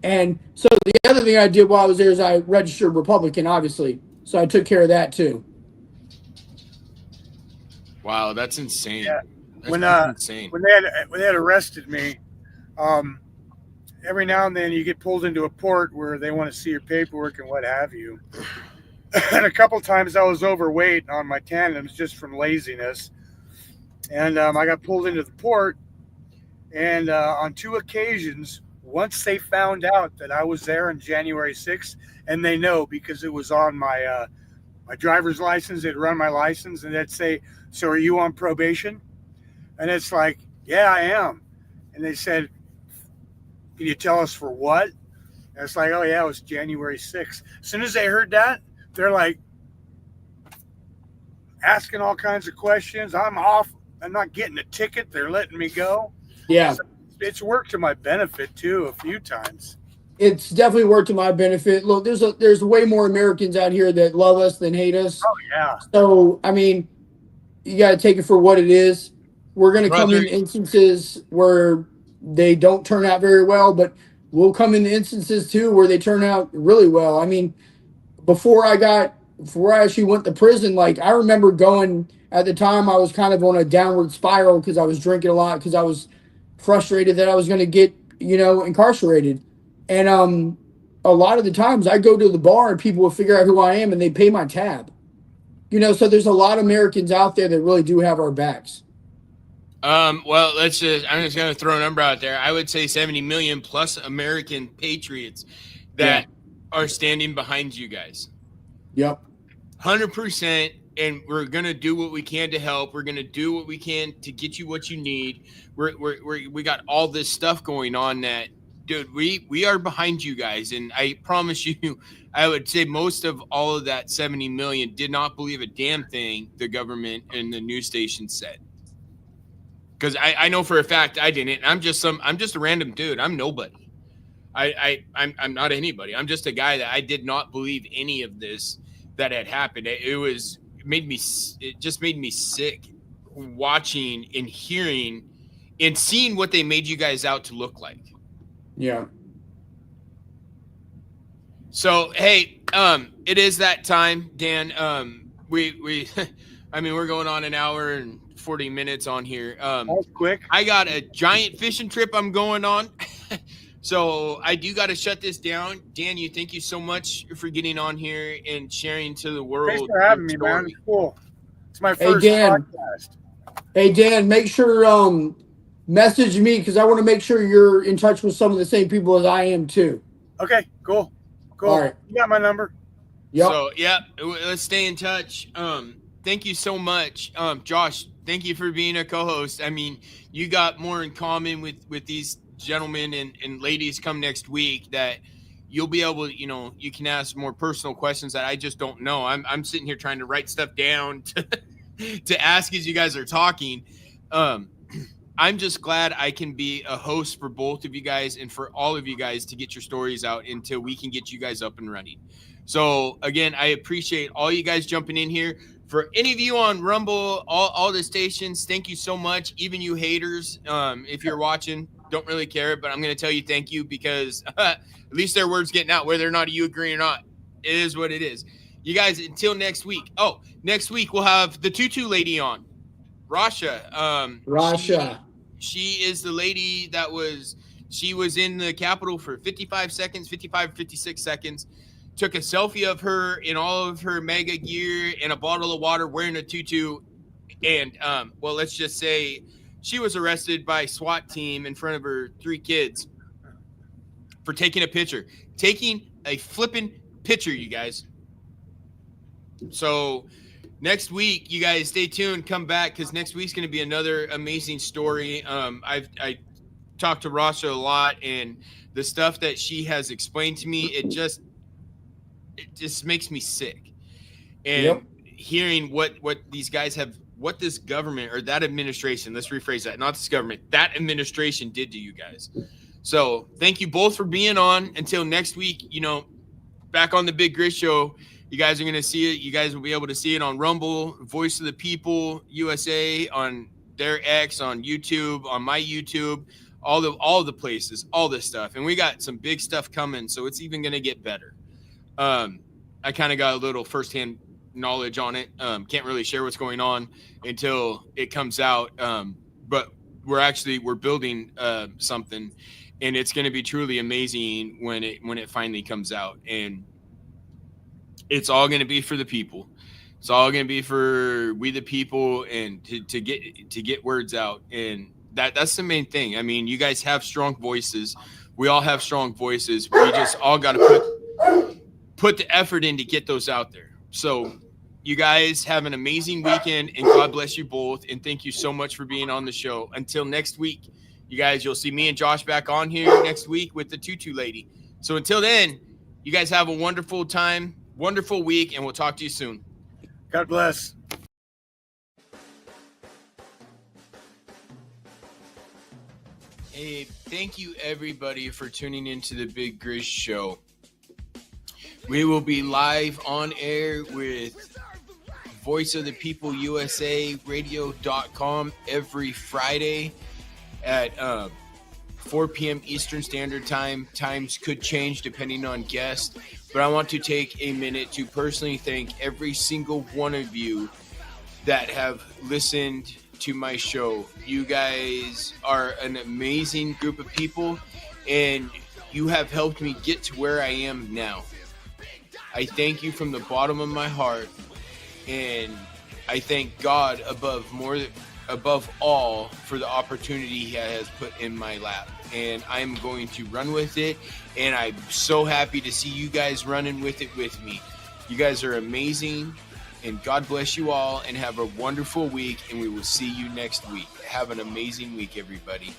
And so the other thing I did while I was there is I registered Republican, obviously. So I took care of that too. Wow, that's insane. Yeah. That's insane. When they had arrested me, every now and then you get pulled into a port where they want to see your paperwork and what have you. And a couple times I was overweight on my tandems just from laziness. And I got pulled into the port. And on 2 occasions, once they found out that I was there on January 6th, and they know because it was on my my driver's license. They'd run my license and they'd say, "So are you on probation?" And it's like, "Yeah, I am." And they said, "Can you tell us for what?" And it's like, "Oh yeah, it was January 6th. As soon as they heard that, they're like asking all kinds of questions. I'm off. I'm not getting a ticket. They're letting me go. Yeah. So it's worked to my benefit too a few times. It's definitely worked to my benefit. Look, there's way more Americans out here that love us than hate us. Oh yeah. So I mean, you got to take it for what it is. We're going to come Brother- in instances where they don't turn out very well, but we'll come in instances too where they turn out really well. I mean, before I actually went to prison, like I remember going at the time, I was kind of on a downward spiral because I was drinking a lot because I was frustrated that I was going to get, incarcerated. And a lot of the times I go to the bar and people will figure out who I am and they pay my tab. So there's a lot of Americans out there that really do have our backs. Well, I'm just going to throw a number out there. I would say 70 million plus American patriots that are standing behind you guys. Yep. 100%. And we're going to do what we can to help. We're going to do what we can to get you what you need. We got all this stuff going on that, dude, we are behind you guys. And I promise you, I would say most of all of that 70 million did not believe a damn thing the government and the news station said. Because I know for a fact I didn't. I'm just a random dude. I'm nobody. I'm not anybody. I'm just a guy that I did not believe any of this that had happened. It just made me sick watching and hearing and seeing what they made you guys out to look like. Yeah. So, hey, it is that time, Dan. We I mean, we're going on an hour and 40 minutes on here. That was quick. I got a giant fishing trip I'm going on. So I do got to shut this down. Dan, thank you so much for getting on here and sharing to the world. Thanks for having me, man. It's cool. It's my Hey, first Dan. podcast. Hey, Dan, make sure message me because I want to make sure you're in touch with some of the same people as I am too. Okay, cool. All right. You got my number. Yep. So, let's stay in touch. Thank you so much. Josh, thank you for being a co-host. I mean, you got more in common with these gentlemen and ladies come next week that you'll be able, you can ask more personal questions that I just don't know. I'm sitting here trying to write stuff down to ask as you guys are talking. I'm just glad I can be a host for both of you guys and for all of you guys to get your stories out until we can get you guys up and running. So again, I appreciate all you guys jumping in here. For any of you on Rumble, all the stations, thank you so much. Even you haters, if you're watching, don't really care, but I'm going to tell you thank you because at least their words getting out, whether or not you agree or not. It is what it is. You guys, until next week. Oh, next week we'll have the Tutu lady on. Rasha. Rasha. She is the lady she was in the Capitol for 55 seconds, 56 seconds. Took a selfie of her in all of her mega gear and a bottle of water wearing a tutu. And, let's just say she was arrested by a SWAT team in front of her 3 kids for taking a picture. Taking a flipping picture, you guys. So next week, you guys stay tuned, come back, because next week's going to be another amazing story. I talked to Rasha a lot, and the stuff that she has explained to me, it just makes me sick. And hearing what these guys have, what this government or that administration, let's rephrase that, not this government, that administration did to you guys. So thank you both for being on. Until next week, back on the Big Grizz Show, you guys are going to see it. You guys will be able to see it on Rumble, Voice of the People, U.S.A, on their X, on YouTube, on my YouTube, all the places, all this stuff. And we got some big stuff coming, so it's even going to get better. I kind of got a little firsthand knowledge on it. Can't really share what's going on until it comes out. But we're building something, and it's going to be truly amazing when it finally comes out. And it's all going to be for the people. It's all going to be for we the people, and to get words out. And that's the main thing. I mean, you guys have strong voices. We all have strong voices. We just all got to put the effort in to get those out there. So You guys have an amazing weekend, and God bless you both. And thank you so much for being on the show. Until next week, you guys, you'll see me and Josh back on here next week with the Tutu Lady. So until then, you guys have a wonderful time, wonderful week, and we'll talk to you soon. God bless. Hey, thank you everybody for tuning into the Big Grizz Show. We will be live on air with Voice of the People USA radio.com every Friday at 4 p.m. Eastern Standard Time. Times could change depending on guests, but I want to take a minute to personally thank every single one of you that have listened to my show. You guys are an amazing group of people, and you have helped me get to where I am now. I thank you from the bottom of my heart, and I thank God above all for the opportunity He has put in my lap, and I'm going to run with it, and I'm so happy to see you guys running with it with me. You guys are amazing, and God bless you all, and have a wonderful week, and we will see you next week. Have an amazing week, everybody.